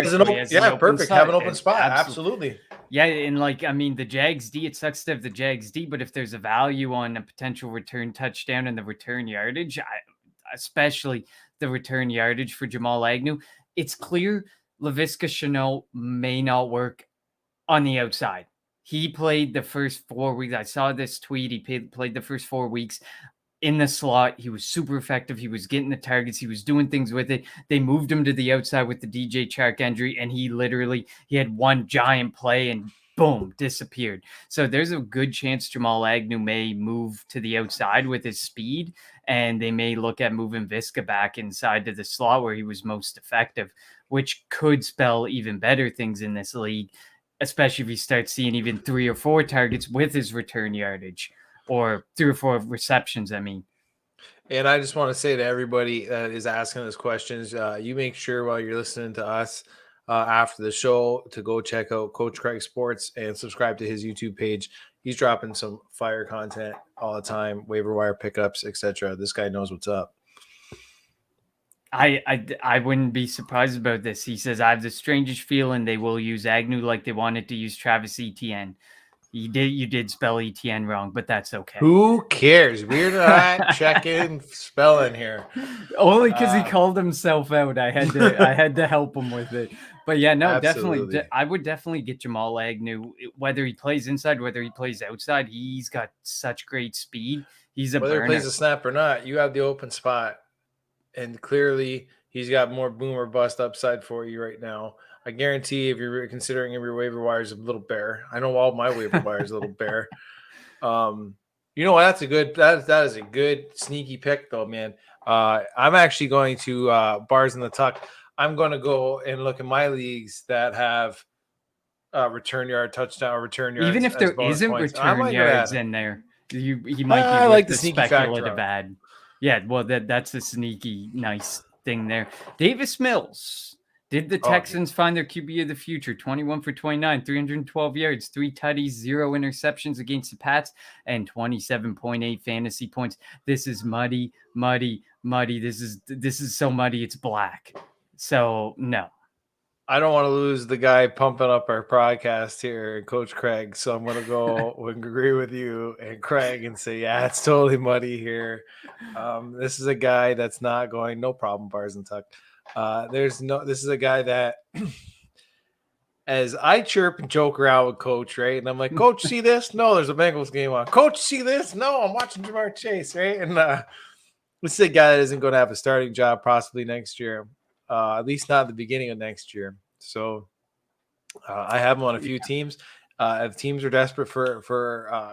Perfect. Have an open spot. Absolutely. Yeah, and the Jags D, it sucks to have the Jags D, but if there's a value on a potential return touchdown and the return yardage, especially the return yardage for Jamal Agnew, it's clear Laviska Shenault may not work on the outside. He played the first 4 weeks. I saw this tweet. He played the first 4 weeks in the slot. He was super effective. He was getting the targets. He was doing things with it. They moved him to the outside with the DJ Chark injury, and he had one giant play and boom, disappeared. So there's a good chance Jamal Agnew may move to the outside with his speed, and they may look at moving Viska back inside to the slot where he was most effective, which could spell even better things in this league, especially if you start seeing even 3 or 4 targets with his return yardage. Or 3 or 4 receptions, I mean. And I just want to say to everybody that is asking us questions, you make sure while you're listening to us after the show to go check out Coach Craig Sports and subscribe to his YouTube page. He's dropping some fire content all the time, waiver wire pickups, etc. This guy knows what's up. I wouldn't be surprised about this. He says, I have the strangest feeling they will use Agnew like they wanted to use Travis Etienne. You did spell Etienne wrong, but that's okay. Who cares? We're not checking spelling here. Only because he called himself out. I had to help him with it. But yeah, no, absolutely. Definitely. I would definitely get Jamal Agnew, whether he plays inside, whether he plays outside. He's got such great speed. He's a whether burner. he plays a snap or not, you have the open spot, and clearly he's got more boom or bust upside for you right now. I guarantee if you're considering your waiver wire is a little bare. I know all my waiver wire is a little bare. You know what? That is a good sneaky pick though, man. I'm actually going to bars in the tuck. I'm going to go and look at my leagues that have return yard, touchdown, or return yards. Even if there isn't return yards in there, he might. I like the sneaky speculative ad. Yeah, well, that's a sneaky nice thing there. Davis Mills. Did the Texans find their QB of the future? 21 for 29, 312 yards, 3 tutties, 0 interceptions against the Pats, and 27.8 fantasy points. This is muddy. This is so muddy, it's black. So, no. I don't want to lose the guy pumping up our podcast here, Coach Craig. So I'm going to go and agree with you and Craig and say, yeah, it's totally muddy here. This is a guy that's not going, no problem, bars and tuck. This is a guy that as I chirp and joke around with Coach, right? And I'm like, Coach, see this? No, there's a Bengals game on. Coach, see this? No, I'm watching Jamar Chase, right? And this is a guy that isn't going to have a starting job possibly next year, at least not at the beginning of next year. So I have him on a few teams. If teams are desperate for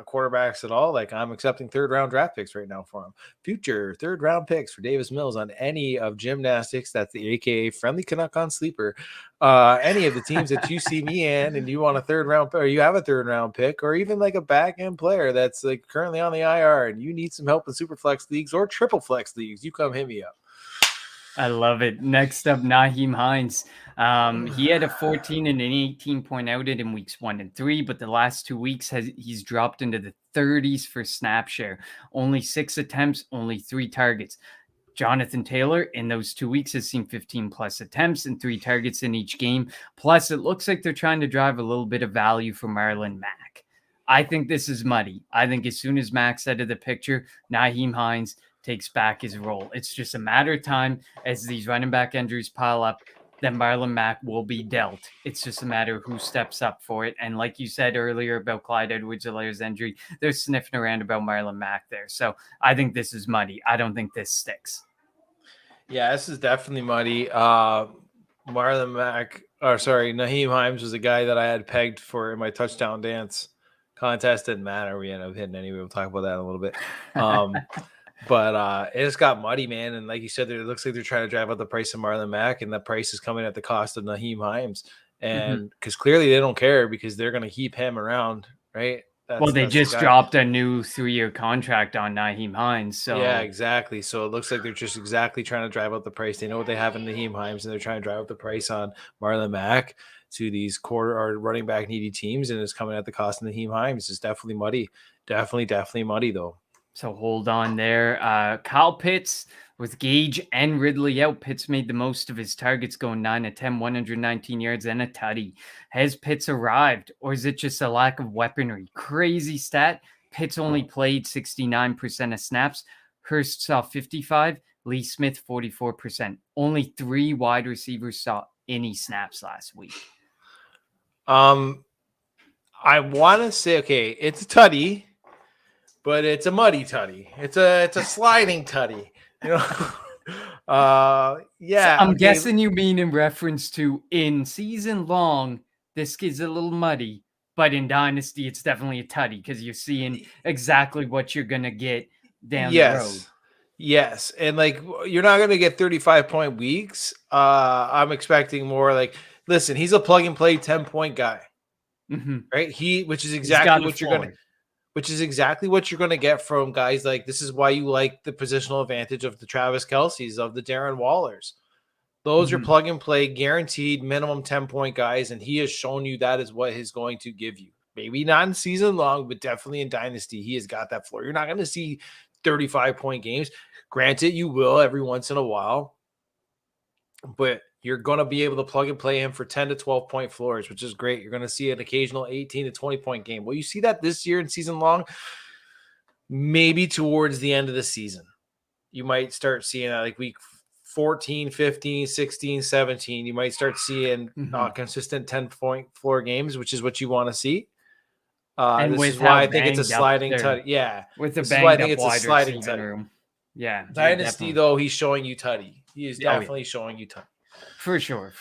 quarterbacks at all, like I'm accepting 3rd-round draft picks right now for him. Future 3rd-round picks for Davis Mills on any of Gymnastics. That's the AKA Friendly Canuck on Sleeper. Any of the teams that you see me in, and you want a 3rd-round, or you have a 3rd-round pick, or even like a back-end player that's like currently on the IR, and you need some help in super flex leagues or triple flex leagues, you come hit me up. I love it. Next up, Nahim Heinz. He had a 14 and an 18-point outing in weeks 1 and 3, but the last 2 weeks he's dropped into the 30s for snap share. Only 6 attempts, only 3 targets. Jonathan Taylor in those 2 weeks has seen 15 plus attempts and 3 targets in each game. Plus, it looks like they're trying to drive a little bit of value for Marlon Mack. I think this is muddy. I think as soon as Mac's out of the picture, Nahim Heinz takes back his role. It's just a matter of time as these running back injuries pile up. Then Marlon Mack will be dealt. It's just a matter of who steps up for it. And like you said earlier about Clyde Edwards-Helaire's injury, they're sniffing around about Marlon Mack there. So I think this is muddy. I don't think this sticks. Yeah, this is definitely muddy. Marlon Mack, Nahim Heinz was a guy that I had pegged for in my touchdown dance contest. Didn't matter. We ended up hitting anyway. We'll talk about that in a little bit. But it just got muddy, man. And like you said, it looks like they're trying to drive up the price of Marlon Mack, and that price is coming at the cost of Nahim Heinz. And because clearly they don't care because they're going to keep him around, right? They just dropped a new 3-year contract on Nahim Heinz. So yeah, exactly. So it looks like they're just exactly trying to drive up the price. They know what they have in Nahim Heinz, and they're trying to drive up the price on Marlon Mack to these quarter or running back needy teams, and it's coming at the cost of Nahim Heinz. It's definitely muddy. Definitely muddy though. So hold on there. Kyle Pitts with Gage and Ridley out. Pitts made the most of his targets, going 9 of 10, 119 yards and a tutty. Has Pitts arrived, or is it just a lack of weaponry? Crazy stat. Pitts only played 69% of snaps. Hurst saw 55. Lee Smith 44%. Only 3 wide receivers saw any snaps last week. I want to say, okay, it's a tutty, but it's a muddy tutty. It's a sliding tutty. You know, yeah. So I'm guessing you mean in reference to in season long, this is a little muddy, but in Dynasty, it's definitely a tutty because you're seeing exactly what you're gonna get down the road. Yes, and like you're not gonna get 35-point weeks. I'm expecting more. Like, listen, he's a plug and play 10-point guy, right? Which is exactly what you're gonna. Which is exactly what you're going to get from guys like this. Is why you like the positional advantage of the Travis Kelce's, of the Darren Wallers. Those are plug and play, guaranteed minimum 10-point guys, and he has shown you that is what he's going to give you. Maybe not in season long, but definitely in Dynasty, he has got that floor. You're not going to see 35-point games. Granted, you will every once in a while, but you're going to be able to plug and play him for 10 to 12-point floors, which is great. You're going to see an occasional 18 to 20-point game. Will you see that this year in season long? Maybe towards the end of the season. You might start seeing that like week 14, 15, 16, 17. You might start seeing consistent 10-point floor games, which is what you want to see. And this is why I think it's a sliding tutty. Yeah. With the banged up wide receiving room. Yeah. Dynasty, though, he's showing you tutty. He is definitely showing you tutty. For sure.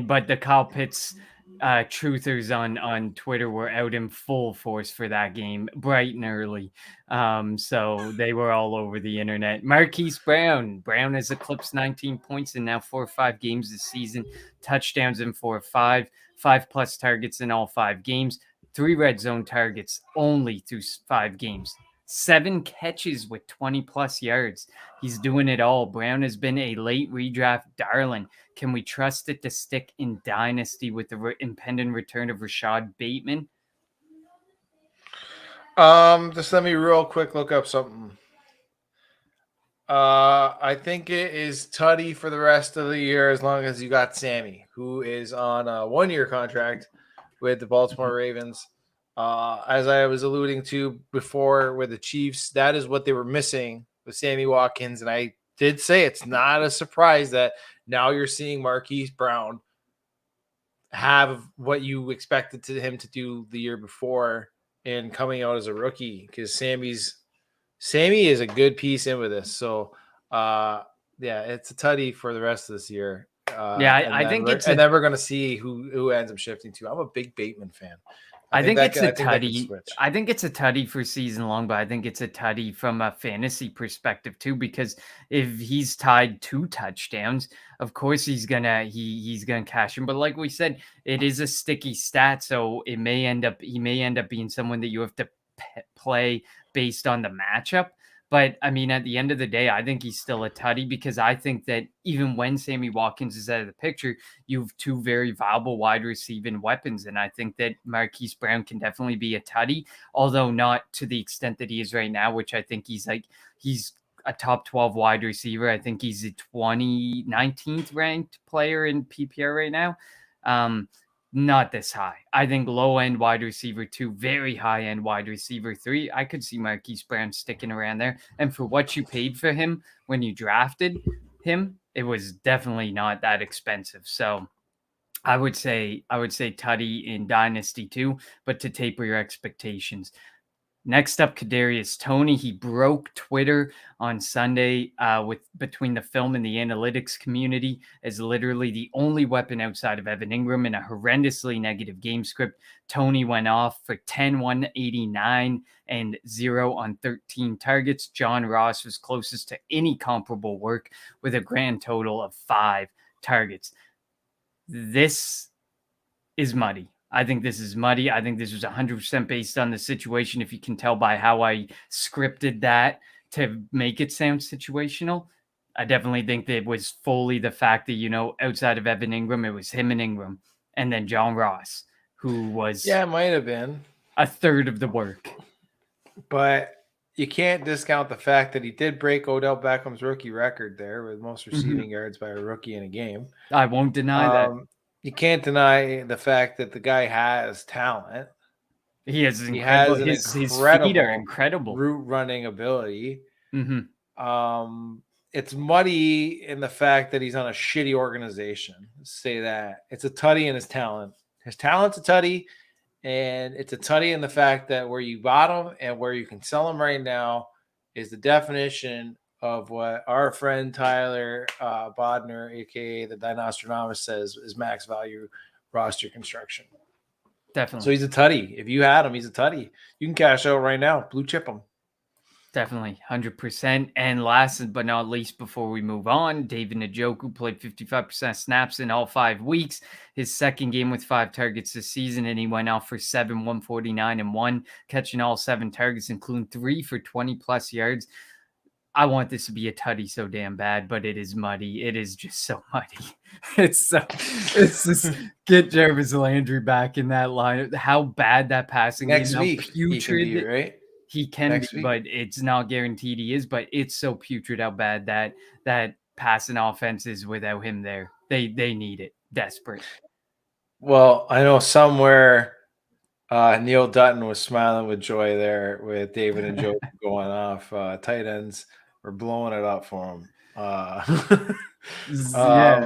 But the Kyle Pitts truthers on Twitter were out in full force for that game, bright and early. So they were all over the internet. Marquise Brown has eclipsed 19 points in now 4 or 5 games this season. Touchdowns in 4 or 5, 5+ targets in all 5 games, 3 red zone targets only through 5 games. 7 catches with 20+ yards. He's doing it all. Brown has been a late redraft darling. Can we trust it to stick in Dynasty with the impending return of Rashad Bateman? Just let me real quick look up something. I think it is tutty for the rest of the year as long as you got Sammy, who is on a 1-year contract with the Baltimore Ravens. As I was alluding to before with the Chiefs, that is what they were missing with Sammy Watkins. And I did say it's not a surprise that now you're seeing Marquise Brown have what you expected him to do the year before and coming out as a rookie, because Sammy is a good piece in with this. So, it's a tutty for the rest of this year. I think and then we're going to see who ends up shifting to. I'm a big Bateman fan. I think it's a tutty. I think it's a tutty for season long, but I think it's a tutty from a fantasy perspective too, because if he's tied 2 touchdowns, of course he's gonna cash him. But like we said, it is a sticky stat, so he may end up being someone that you have to play based on the matchup. But I mean, at the end of the day, I think he's still a tutty, because I think that even when Sammy Watkins is out of the picture, you have 2 very viable wide receiving weapons. And I think that Marquise Brown can definitely be a tutty, although not to the extent that he is right now, which I think he's a top 12 wide receiver. I think he's a 19th ranked player in PPR right now. not this high. I think low-end wide receiver 2, very high-end wide receiver 3. I could see Marquise Brown sticking around there. And for what you paid for him when you drafted him, it was definitely not that expensive. So I would say Tuddy in Dynasty too, but to taper your expectations. Next up, Cadarius Tony. He broke Twitter on Sunday between the film and the analytics community as literally the only weapon outside of Evan Ingram in a horrendously negative game script. Tony went off for 10, 189 and 0 on 13 targets. John Ross was closest to any comparable work with a grand total of 5 targets. This is muddy. I think this is muddy. I think this was 100% based on the situation. If you can tell by how I scripted that to make it sound situational, I definitely think that it was fully the fact that, outside of Evan Ingram, it was him and Ingram. And then John Ross, who was it might have been a third of the work. But you can't discount the fact that he did break Odell Beckham's rookie record there with most receiving yards by a rookie in a game. I won't deny that. You can't deny the fact that the guy has talent. He has an his feet are incredible route running ability. Mm-hmm. It's muddy in the fact that he's on a shitty organization. Let's say that. It's a Tuddy in his talent. His talent's a Tuddy, and it's a Tuddy in the fact that where you bought him and where you can sell him right now is the definition of what our friend Tyler Bodner, a.k.a. the Dinostradamus, says is max value roster construction. Definitely. So he's a Tuddy. If you had him, he's a Tuddy. You can cash out right now. Blue chip him. Definitely, 100%. And last but not least, before we move on, David Najoku played 55% snaps in all 5 weeks. His second game with 5 targets this season, and he went off for 7, 149, and 1, catching all 7 targets, including 3 for 20-plus yards. I want this to be a Tuddy so damn bad, but it is muddy. It is just so muddy. It's just get Jarvis Landry back in that line. How bad that passing next game, week putrid, he can be, right? He can be, but it's not guaranteed he is. But it's so putrid how bad that passing offense is without him there. They need it, desperate. Well, I know somewhere Neil Dutton was smiling with joy there with David and Joe going off. Tight ends were blowing it up for him. Yeah,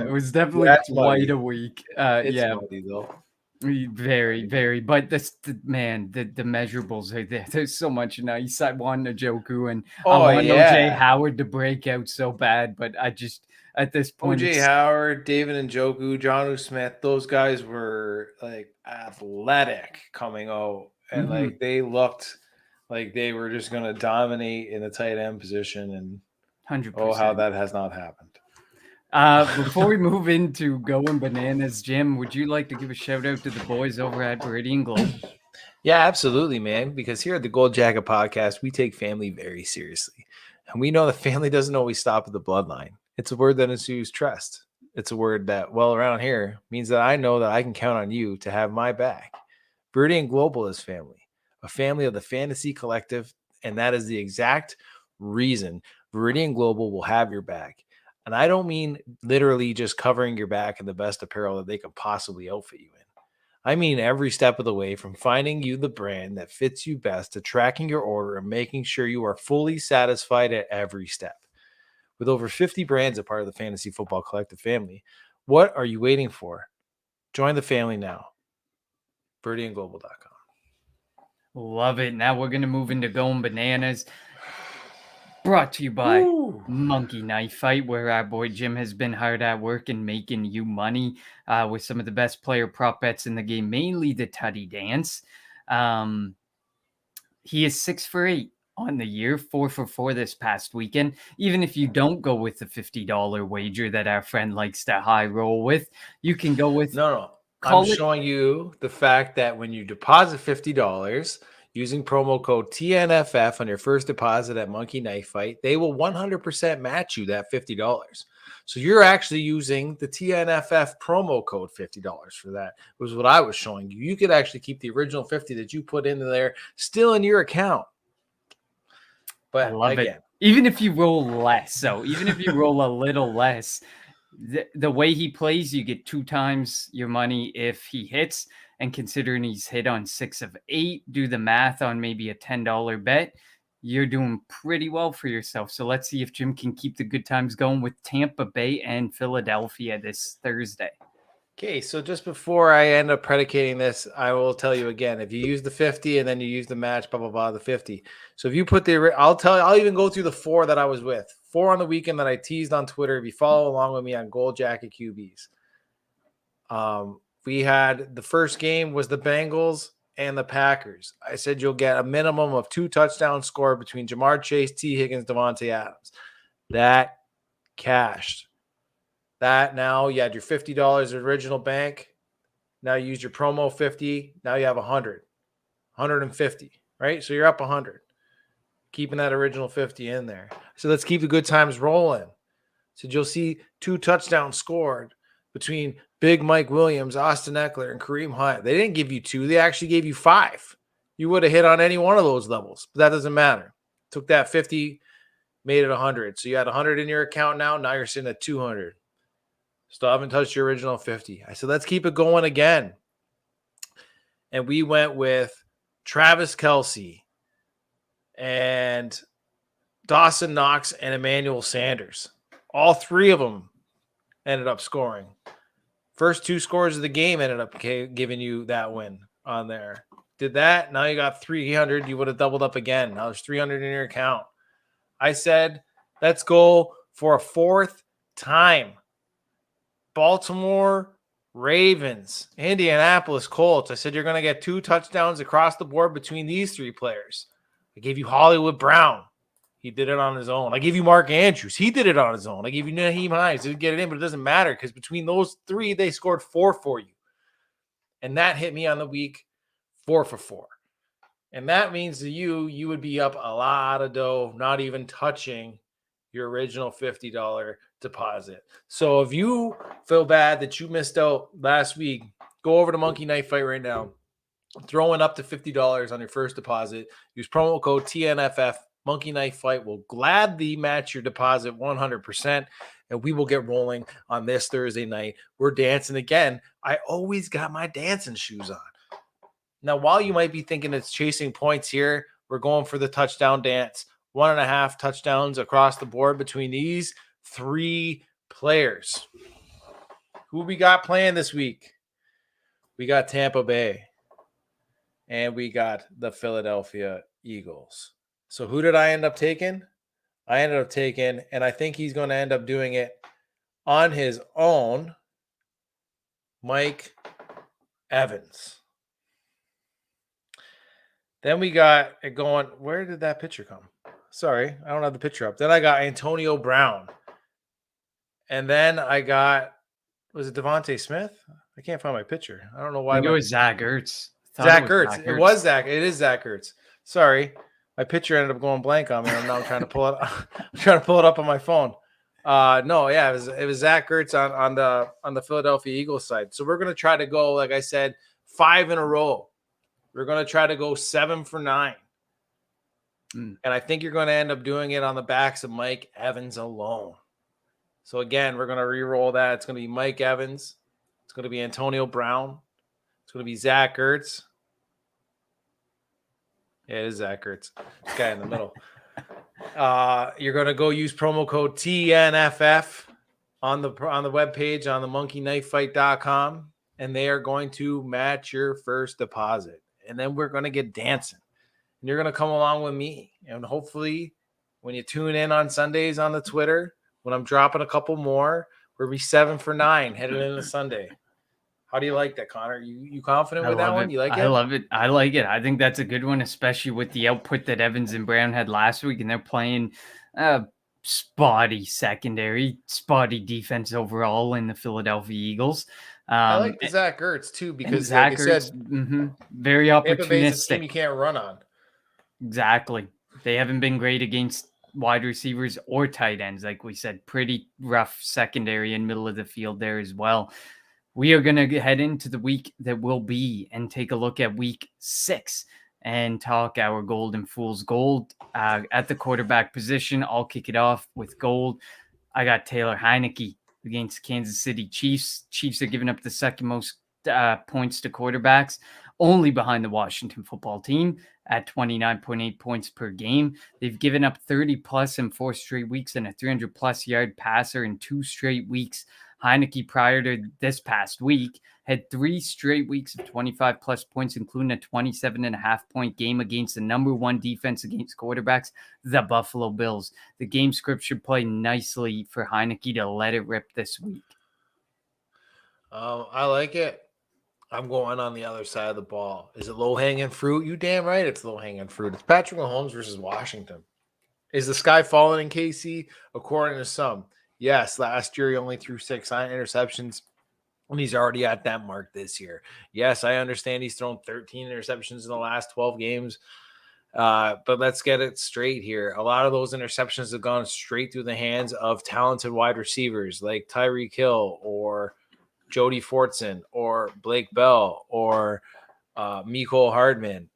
it was definitely quite a week. It's muddy, though. Very, very. But the measurables are there. There's so much nice. I want Najoku and I want OJ Howard to break out so bad, but I just at this point OJ Howard, David Njoku, Gino Smith, those guys were like athletic coming out, and like they looked like they were just going to dominate in the tight end position, and 100%. Oh, how that has not happened. Before we move into going bananas, Jim, would you like to give a shout out to the boys over at Meridian Globe? Yeah, absolutely, man. Because here at the Gold Jacket Podcast, we take family very seriously. And we know that family doesn't always stop at the bloodline. It's a word that ensues trust. It's a word that, well, around here means that I know that I can count on you to have my back. Meridian Global is family, a family of the Fantasy Collective. And that is the exact reason Meridian Global will have your back. And I don't mean literally just covering your back in the best apparel that they could possibly outfit you in. I mean every step of the way, from finding you the brand that fits you best to tracking your order and making sure you are fully satisfied at every step. With over 50 brands a part of the Fantasy Football Collective family, what are you waiting for? Join the family now. BirdianGlobal.com. Love it. Now we're going to move into Going Bananas. Brought to you by Monkey Knife Fight, where our boy Jim has been hard at work and making you money with some of the best player prop bets in the game, mainly the Tuddy dance. He is 6 for 8 on the year, 4 for 4 this past weekend. Even if you don't go with the $50 wager that our friend likes to high roll with, you can go with... No. I'm showing you the fact that when you deposit $50... using promo code TNFF on your first deposit at Monkey Knife Fight, they will 100% match you that $50. So you're actually using the TNFF promo code $50 for that, was what I was showing you. You could actually keep the original $50 that you put into there still in your account. But I love it. Even if you roll less, so even if you roll a little less, the way he plays, you get 2 times your money if he hits. And considering he's hit on 6 of 8, do the math on maybe a $10 bet. You're doing pretty well for yourself. So let's see if Jim can keep the good times going with Tampa Bay and Philadelphia this Thursday. Okay, so just before I end up predicating this, I will tell you again, if you use the 50 and then you use the match, blah, blah, blah, the 50. So if you put I'll even go through the 4 that I was with. 4 on the weekend that I teased on Twitter. If you follow along with me on Gold Jacket QBs. We had the first game was the Bengals and the Packers. I said you'll get a minimum of 2 touchdowns scored between Jamar Chase, T. Higgins, Devontae Adams. That cashed. That now you had your $50 original bank. Now you use your promo 50. Now you have 150, right? So you're up 100, keeping that original 50 in there. So let's keep the good times rolling. So you'll see 2 touchdowns scored between Big Mike Williams, Austin Eckler, and Kareem Hunt. They didn't give you 2. They actually gave you 5. You would have hit on any one of those levels, but that doesn't matter. Took that 50, made it 100. So you had 100 in your account now. Now you're sitting at 200. Still haven't touched your original 50. I said, let's keep it going again. And we went with Travis Kelce and Dawson Knox and Emmanuel Sanders. All 3 of them ended up scoring. First 2 scores of the game ended up giving you that win on there. Did that. Now you got 300. You would have doubled up again. Now there's 300 in your account. I said, let's go for a 4th time. Baltimore Ravens, Indianapolis Colts. I said you're going to get 2 touchdowns across the board between these 3 players. I gave you Hollywood Brown. He did it on his own. I gave you Mark Andrews. He did it on his own. I gave you Nahim Heinz. Didn't get it in, but it doesn't matter because between those 3, they scored 4 for you. And that hit me on the week 4 for 4. And that means to you would be up a lot of dough, not even touching your original $50 deposit. So if you feel bad that you missed out last week, go over to Monkey Knife Fight right now. Throwing up to $50 on your first deposit. Use promo code TNFF. Monkey Knife Fight will gladly match your deposit 100%, and we will get rolling on this Thursday night. We're dancing again. I always got my dancing shoes on. Now, while you might be thinking it's chasing points here, we're going for the touchdown dance. 1.5 touchdowns across the board between these 3 players. Who we got playing this week? We got Tampa Bay, and we got the Philadelphia Eagles. So who did I end up taking? I ended up taking, and I think he's going to end up doing it on his own, Mike Evans. Then we got it going. Where did that picture come? Sorry, I don't have the picture up. Then I got Antonio Brown. And then I got, was it Devontae Smith? I can't find my picture. I don't know why. I think it was Zach Ertz. Zach Ertz. It was Zach. It is Zach Ertz. Sorry. My picture ended up going blank on me. And now I'm trying to pull it. I'm trying to pull it up on my phone. No, yeah, it was Zach Ertz on the Philadelphia Eagles side. So we're gonna try to go, like I said, 5 in a row. We're gonna try to go 7 for 9. And I think you're going to end up doing it on the backs of Mike Evans alone. So, again, we're going to re-roll that. It's going to be Mike Evans. It's going to be Antonio Brown. It's going to be Zach Ertz. Yeah, it is Zach Ertz. This guy in the middle. You're going to go use promo code TNFF on the webpage on the monkeyknifefight.com, and they are going to match your first deposit. And then we're going to get dancing. And you're going to come along with me. And hopefully when you tune in on Sundays on the Twitter, when I'm dropping a couple more, we'll be 7 for 9 headed into Sunday. How do you like that, Connor? You confident with that one? You like it? I love it. I like it. I think that's a good one, especially with the output that Evans and Brown had last week. And they're playing spotty secondary, spotty defense overall in the Philadelphia Eagles. I like the Zach Ertz, too, because Zach like Ertz, said, very opportunistic. Team you can't run on. Exactly. They haven't been great against wide receivers or tight ends. Like we said, pretty rough secondary and middle of the field there as well. We are going to head into the week that will be and take a look at week 6 and talk our Golden Fool's Gold at the quarterback position. I'll kick it off with gold. I got Taylor Heineke against Kansas City Chiefs. Chiefs are giving up the second most points to quarterbacks, only behind the Washington football team at 29.8 points per game. They've given up 30 plus in 4 straight weeks and a 300 plus yard passer in 2 straight weeks. Heineke, prior to this past week, had 3 straight weeks of 25 plus points, including a 27.5 point game against the number 1 defense against quarterbacks, the Buffalo Bills. The game script should play nicely for Heineke to let it rip this week. I like it. I'm going on the other side of the ball. Is it low-hanging fruit? You damn right it's low-hanging fruit. It's Patrick Mahomes versus Washington. Is the sky falling in KC? According to some, yes. Last year, he only threw 6 interceptions, and he's already at that mark this year. Yes, I understand he's thrown 13 interceptions in the last 12 games, but let's get it straight here. A lot of those interceptions have gone straight through the hands of talented wide receivers like Tyreek Hill or Jody Fortson or Blake Bell or Mecole Hardman.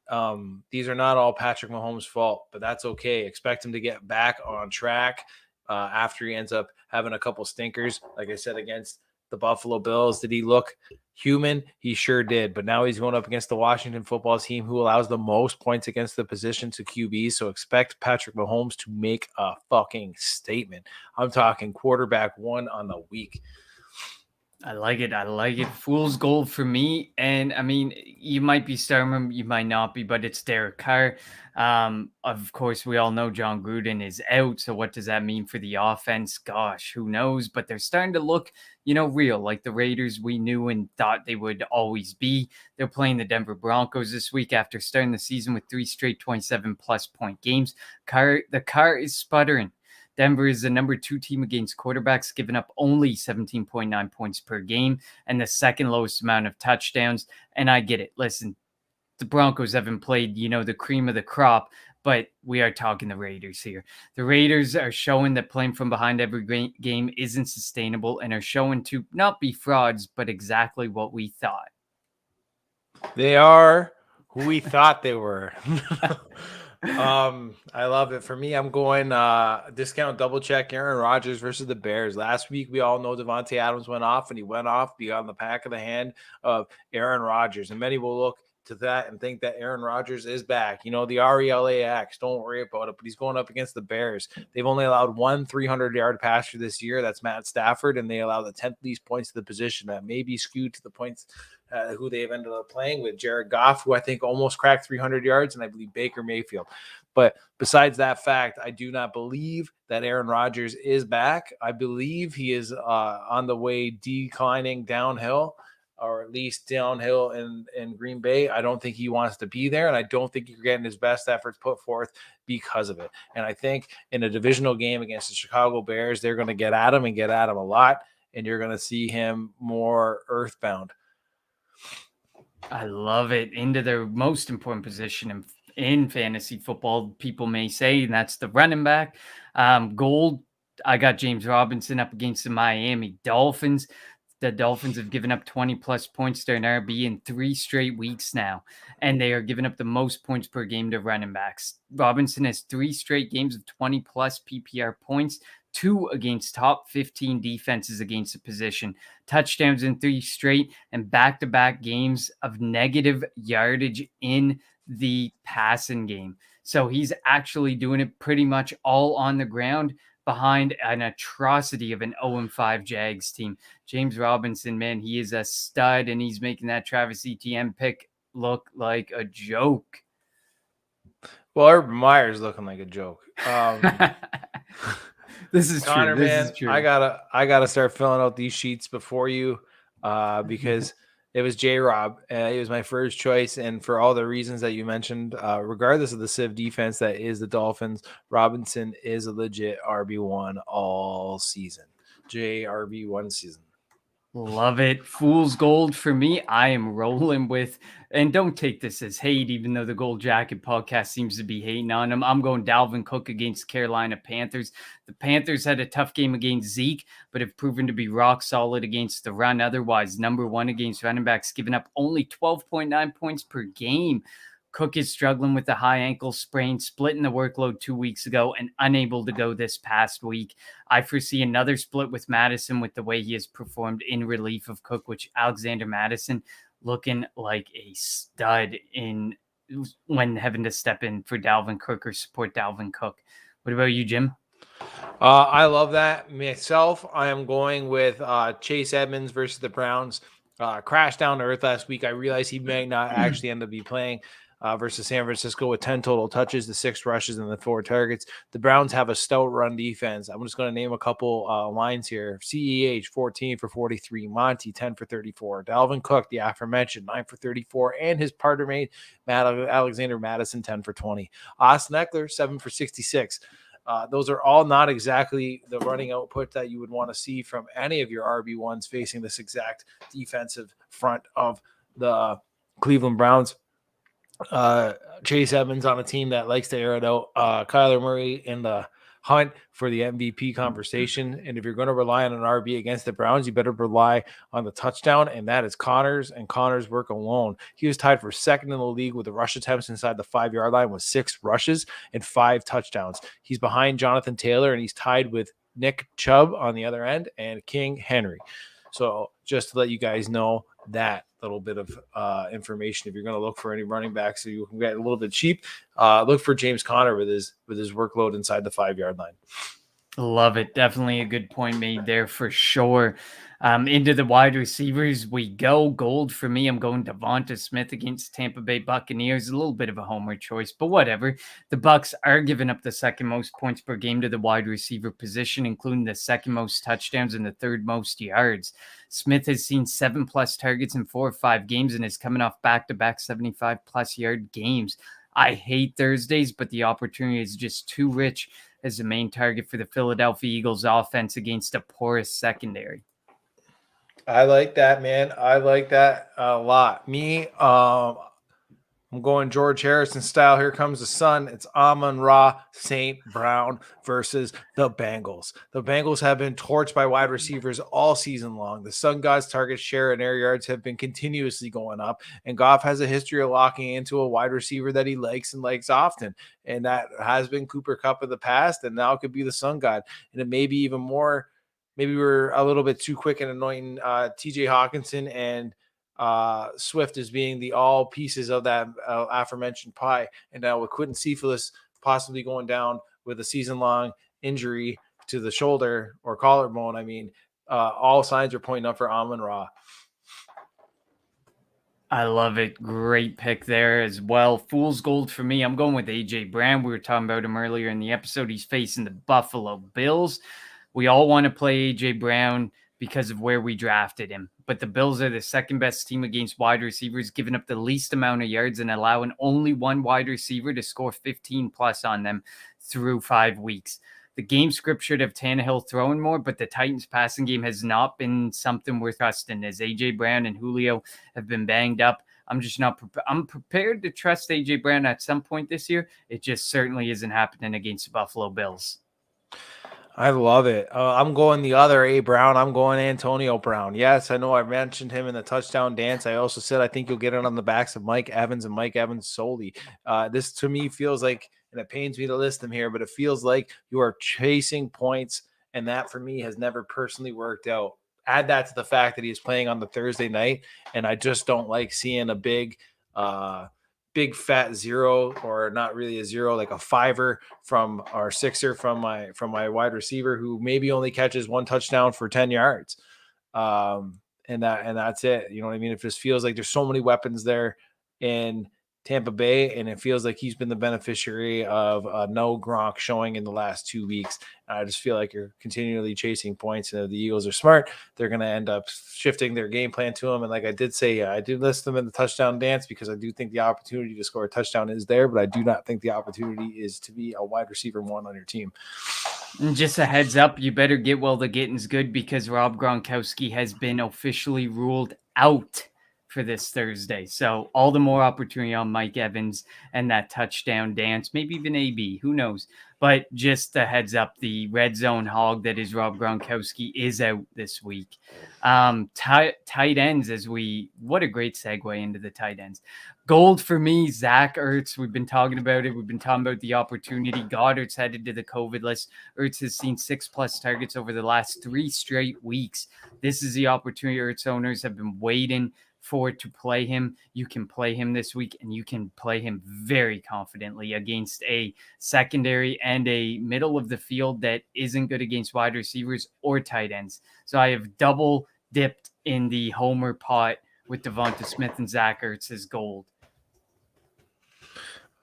These are not all Patrick Mahomes' fault, but that's okay. Expect him to get back on track after he ends up having a couple stinkers. Like I said, against the Buffalo Bills, did he look human? He sure did. But now he's going up against the Washington football team, who allows the most points against the position to QB. So expect Patrick Mahomes to make a fucking statement. I'm talking quarterback 1 on the week. I like it. I like it. Fool's gold for me. And I mean, you might be starting him, you might not be, but it's Derek Carr. Of course, we all know John Gruden is out. So what does that mean for the offense? Gosh, who knows? But they're starting to look, real, like the Raiders we knew and thought they would always be. They're playing the Denver Broncos this week after starting the season with 3 straight 27 plus point games. The car is sputtering. Denver is the number 2 team against quarterbacks, giving up only 17.9 points per game and the second lowest amount of touchdowns. And I get it. Listen, the Broncos haven't played, the cream of the crop, but we are talking the Raiders here. The Raiders are showing that playing from behind every game isn't sustainable and are showing to not be frauds, but exactly what we thought. They are who we thought they were. I love it. For me, I'm going discount double check Aaron Rodgers versus the Bears. Last week, we all know Devontae Adams went off, and he went off beyond the back of the hand of Aaron Rodgers. And many will look to that and think that Aaron Rodgers is back. The RELAX. Don't worry about it. But he's going up against the Bears. They've only allowed 1 300-yard passer this year. That's Matt Stafford, and they allow the 10th least points to the position. That may be skewed to the points who they've ended up playing with. Jared Goff, who I think almost cracked 300 yards, and I believe Baker Mayfield. But besides that fact, I do not believe that Aaron Rodgers is back. I believe he is on the way declining downhill, or at least downhill in Green Bay. I don't think he wants to be there, and I don't think you're getting his best efforts put forth because of it. And I think in a divisional game against the Chicago Bears, they're going to get at him and get at him a lot, and you're going to see him more earthbound. I love it. Into their most important position in fantasy football, people may say, and that's the running back. Gold, I got James Robinson up against the Miami Dolphins. The Dolphins have given up 20-plus points to an RB in 3 straight weeks now, and they are giving up the most points per game to running backs. Robinson has 3 straight games of 20-plus PPR points, 2 against top 15 defenses against the position, touchdowns in 3 straight, and back-to-back games of negative yardage in the passing game. So he's actually doing it pretty much all on the ground behind an atrocity of an 0-5 Jags team. James Robinson, man, he is a stud, and he's making that Travis Etienne pick look like a joke. Well, Urban Meyer's looking like a joke. This is Connor, true. man, This is true. I gotta start filling out these sheets before you, because it was J-Rob. He was my first choice, and for all the reasons that you mentioned, regardless of the Civ defense that is the Dolphins, Robinson is a legit RB1 all season. JRB1 season. Love it. Fool's gold for me. I am rolling with, and don't take this as hate, even though the Gold Jacket podcast seems to be hating on him. I'm going Dalvin Cook against Carolina Panthers. The Panthers had a tough game against Zeke, but have proven to be rock solid against the run. Otherwise, number 1 against running backs, giving up only 12.9 points per game. Cook is struggling with a high ankle sprain, splitting the workload 2 weeks ago and unable to go this past week. I foresee another split with Madison with the way he has performed in relief of Cook, which Alexander Madison looking like a stud when having to step in for Dalvin Cook or support Dalvin Cook. What about you, Jim? I love that. Myself, I am going with Chase Edmonds versus the Browns. Crashed down to earth last week. I realized he may not actually end up be playing versus San Francisco with 10 total touches, the 6 rushes, and the 4 targets. The Browns have a stout run defense. I'm just going to name a couple lines here. CEH, 14 for 43. Monty, 10 for 34. Dalvin Cook, the aforementioned, 9 for 34. And his partner-mate, Alexander Madison, 10 for 20. Austin Eckler, 7 for 66. Those are all not exactly the running output that you would want to see from any of your RB1s facing this exact defensive front of the Cleveland Browns. Chase Edmonds on a team that likes to air it out. Kyler Murray in the hunt for the MVP conversation. And if you're going to rely on an RB against the Browns, you better rely on the touchdown, and that is Connors and Connors' work alone. He was tied for second in the league with the rush attempts inside the 5-yard line with 6 rushes and 5 touchdowns. He's behind Jonathan Taylor, and he's tied with Nick Chubb on the other end and King Henry. So just to let you guys know that little bit of information, if you're going to look for any running backs so you can get a little bit cheap, look for James Conner with his workload inside the 5-yard line. Love it. Definitely a good point made there for sure. Into the wide receivers we go. Gold for me. I'm going Devonta Smith against Tampa Bay Buccaneers. A little bit of a homer choice, but whatever. The Bucs are giving up the second most points per game to the wide receiver position, including the second most touchdowns and the third most yards. Smith has seen 7+ targets in 4 or 5 games and is coming off back-to-back 75+ yard games. I hate Thursdays, but the opportunity is just too rich as the main target for the Philadelphia Eagles offense against a porous secondary. I like that, man. I like that a lot. Me, I'm going George Harrison style. Here comes the sun. It's Amon-Ra St. Brown versus the Bengals. The Bengals have been torched by wide receivers all season long. The Sun God's target share and air yards have been continuously going up, and Goff has a history of locking into a wide receiver that he likes and likes often, and that has been Cooper Kupp of the past, and now it could be the Sun God, and it may be even more. Maybe we're a little bit too quick in anointing TJ Hawkinson and Swift as being the all pieces of that aforementioned pie. And now with Quentin Cephas possibly going down with a season-long injury to the shoulder or collarbone, all signs are pointing up for Amon-Ra. I love it. Great pick there as well. Fool's gold for me. I'm going with A.J. Brown. We were talking about him earlier in the episode. He's facing the Buffalo Bills. We all want to play A.J. Brown because of where we drafted him. But the Bills are the second best team against wide receivers, giving up the least amount of yards and allowing only one wide receiver to score 15+ on them through 5 weeks. The game script should have Tannehill throwing more, but the Titans passing game has not been something worth trusting as A.J. Brown and Julio have been banged up. I'm just not I'm prepared to trust A.J. Brown at some point this year. It just certainly isn't happening against the Buffalo Bills. I love it. I'm going the other A. Brown. I'm going Antonio Brown. Yes, I know I mentioned him in the touchdown dance. I also said I think you'll get it on the backs of Mike Evans and Mike Evans solely. This to me feels like, and it pains me to list them here, but it feels like you are chasing points, and that for me has never personally worked out. Add that to the fact that he is playing on the Thursday night, and I just don't like seeing a big fat zero, or not really a zero, like a 5er from our 6er from my wide receiver who maybe only catches 1 touchdown for 10 yards. And that's it. You know what I mean? It just feels like there's so many weapons there in Tampa Bay, and it feels like he's been the beneficiary of no Gronk showing in the last 2 weeks. And I just feel like you're continually chasing points, and if the Eagles are smart, they're going to end up shifting their game plan to him. And like I did say, I did list them in the touchdown dance because I do think the opportunity to score a touchdown is there, but I do not think the opportunity is to be a wide receiver 1 on your team. And just a heads up, you better get while the getting's good because Rob Gronkowski has been officially ruled out for this Thursday. So all the more opportunity on Mike Evans and that touchdown dance, maybe even AB, who knows? But just a heads up, the red zone hog that is Rob Gronkowski is out this week. Tight ends, what a great segue into the tight ends. Gold for me, Zach Ertz. We've been talking about it. We've been talking about the opportunity. Goddard's headed to the COVID list. Ertz has seen 6+ targets over the last 3 straight weeks. This is the opportunity Ertz owners have been waiting for to play him. You can play him this week, and you can play him very confidently against a secondary and a middle of the field that isn't good against wide receivers or tight ends. So I have double dipped in the homer pot with Devonta Smith and Zach Ertz as gold.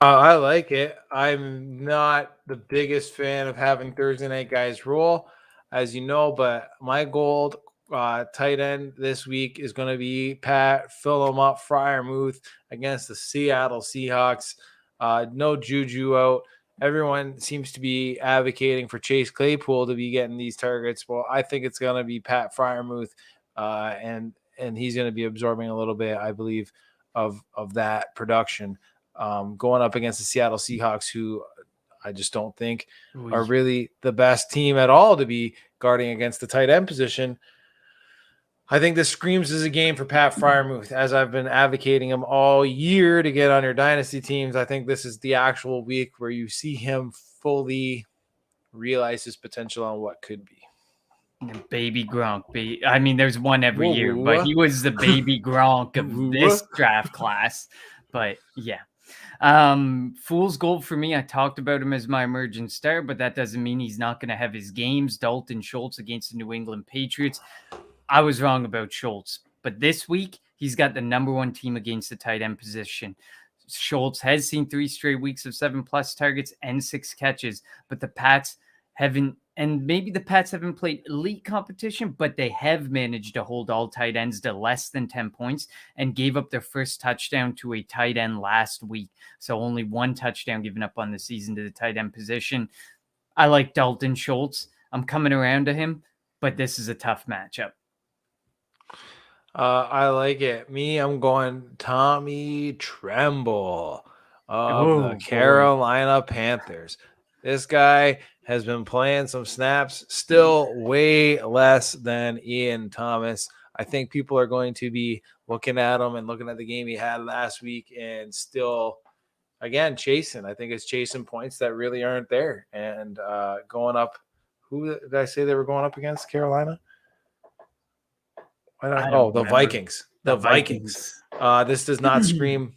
I like it. I'm not the biggest fan of having Thursday night guys roll, as you know, but my gold tight end this week is going to be Pat Fill 'em Up Freiermuth against the Seattle Seahawks. No Juju out. Everyone seems to be advocating for Chase Claypool to be getting these targets. Well, I think it's going to be Pat Freiermuth, and he's going to be absorbing a little bit, I believe, of that production. Going up against the Seattle Seahawks, who I just don't think are really the best team at all to be guarding against the tight end position. I think this screams as a game for Pat Freiermuth, as I've been advocating him all year to get on your dynasty teams. I think this is the actual week where you see him fully realize his potential on what could be. Baby Gronk. I mean, there's one every year, but he was the baby Gronk of this draft class. But yeah. Fool's gold for me. I talked about him as my emerging star, but that doesn't mean he's not going to have his games. Dalton Schultz against the New England Patriots. I was wrong about Schultz, but this week he's got the number 1 team against the tight end position. Schultz has seen 3 straight weeks of 7+ targets and 6 catches, but the Pats haven't, and maybe the Pats haven't played elite competition, but they have managed to hold all tight ends to less than 10 points and gave up their first touchdown to a tight end last week. So only 1 touchdown given up on the season to the tight end position. I like Dalton Schultz. I'm coming around to him, but this is a tough matchup. I like it. I'm going Tommy Tremble of the Carolina Panthers. This guy has been playing some snaps, still way less than Ian Thomas. I think people are going to be looking at him and looking at the game he had last week and still, again, chasing. I think it's chasing points that really aren't there. And going up, who did I say they were going up against, Carolina? The Vikings. The Vikings. This does not scream.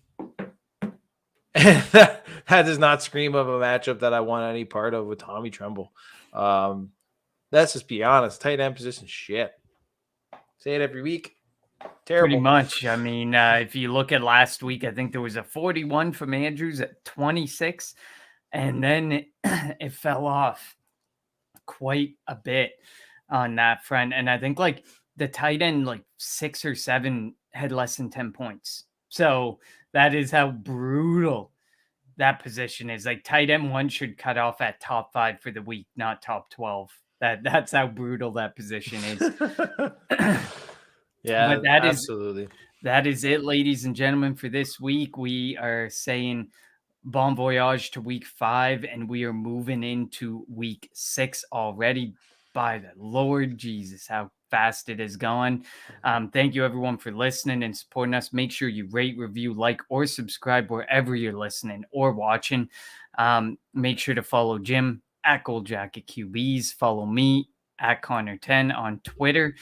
That does not scream of a matchup that I want any part of with Tommy Tremble. Let's just be honest. Tight end position, shit. Say it every week. Terrible. Pretty much. I mean, if you look at last week, I think there was a 41 from Andrews at 26, and then it fell off quite a bit on that front. And I think the tight end, 6 or 7 had less than 10 points. So that is how brutal that position is. Tight end 1 should cut off at top 5 for the week, not top 12. That's how brutal that position is. Yeah, but absolutely. That is it, ladies and gentlemen, for this week. We are saying bon voyage to week 5, and we are moving into week 6 already. By the Lord Jesus, how fast it is going. Thank you, everyone, for listening and supporting us. Make sure you rate, review, like, or subscribe wherever you're listening or watching. Make sure to follow Jim at Gold Jacket QBs. Follow me at Connor10 on Twitter.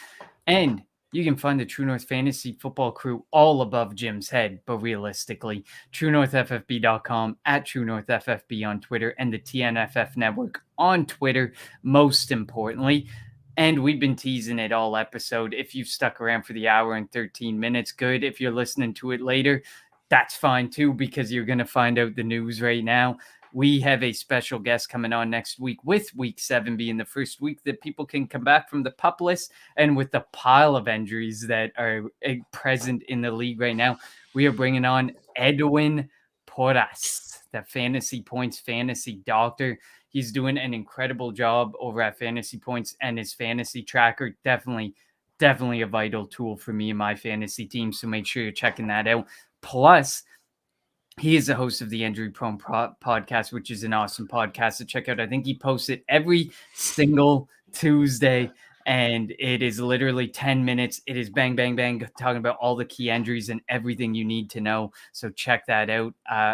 And you can find the True North Fantasy Football crew all above Jim's head, but realistically, TrueNorthFFB.com, at TrueNorthFFB on Twitter, and the TNFF Network on Twitter, most importantly. And we've been teasing it all episode. If you've stuck around for the hour and 13 minutes, good. If you're listening to it later, that's fine too, because you're going to find out the news right now. We have a special guest coming on next week, with week 7 being the first week that people can come back from the PUP list, and with the pile of injuries that are present in the league right now. We are bringing on Edwin Porras, the Fantasy Points fantasy doctor. He's doing an incredible job over at Fantasy Points, and his fantasy tracker, definitely a vital tool for me and my fantasy team. So make sure you're checking that out. Plus, He is the host of the Injury Prone podcast, which is an awesome podcast to check out. I think he posts it every single Tuesday, and it is literally 10 minutes. It is bang, bang, bang, talking about all the key injuries and everything you need to know. So check that out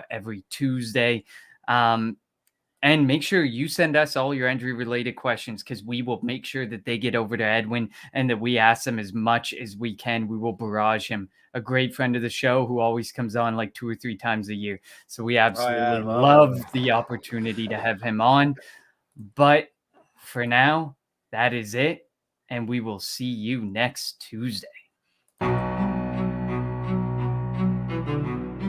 every Tuesday. And make sure you send us all your injury-related questions, because we will make sure that they get over to Edwin and that we ask them as much as we can. We will barrage him. A great friend of the show who always comes on like 2 or 3 times a year. So we absolutely love the opportunity to have him on. But for now, that is it. And we will see you next Tuesday.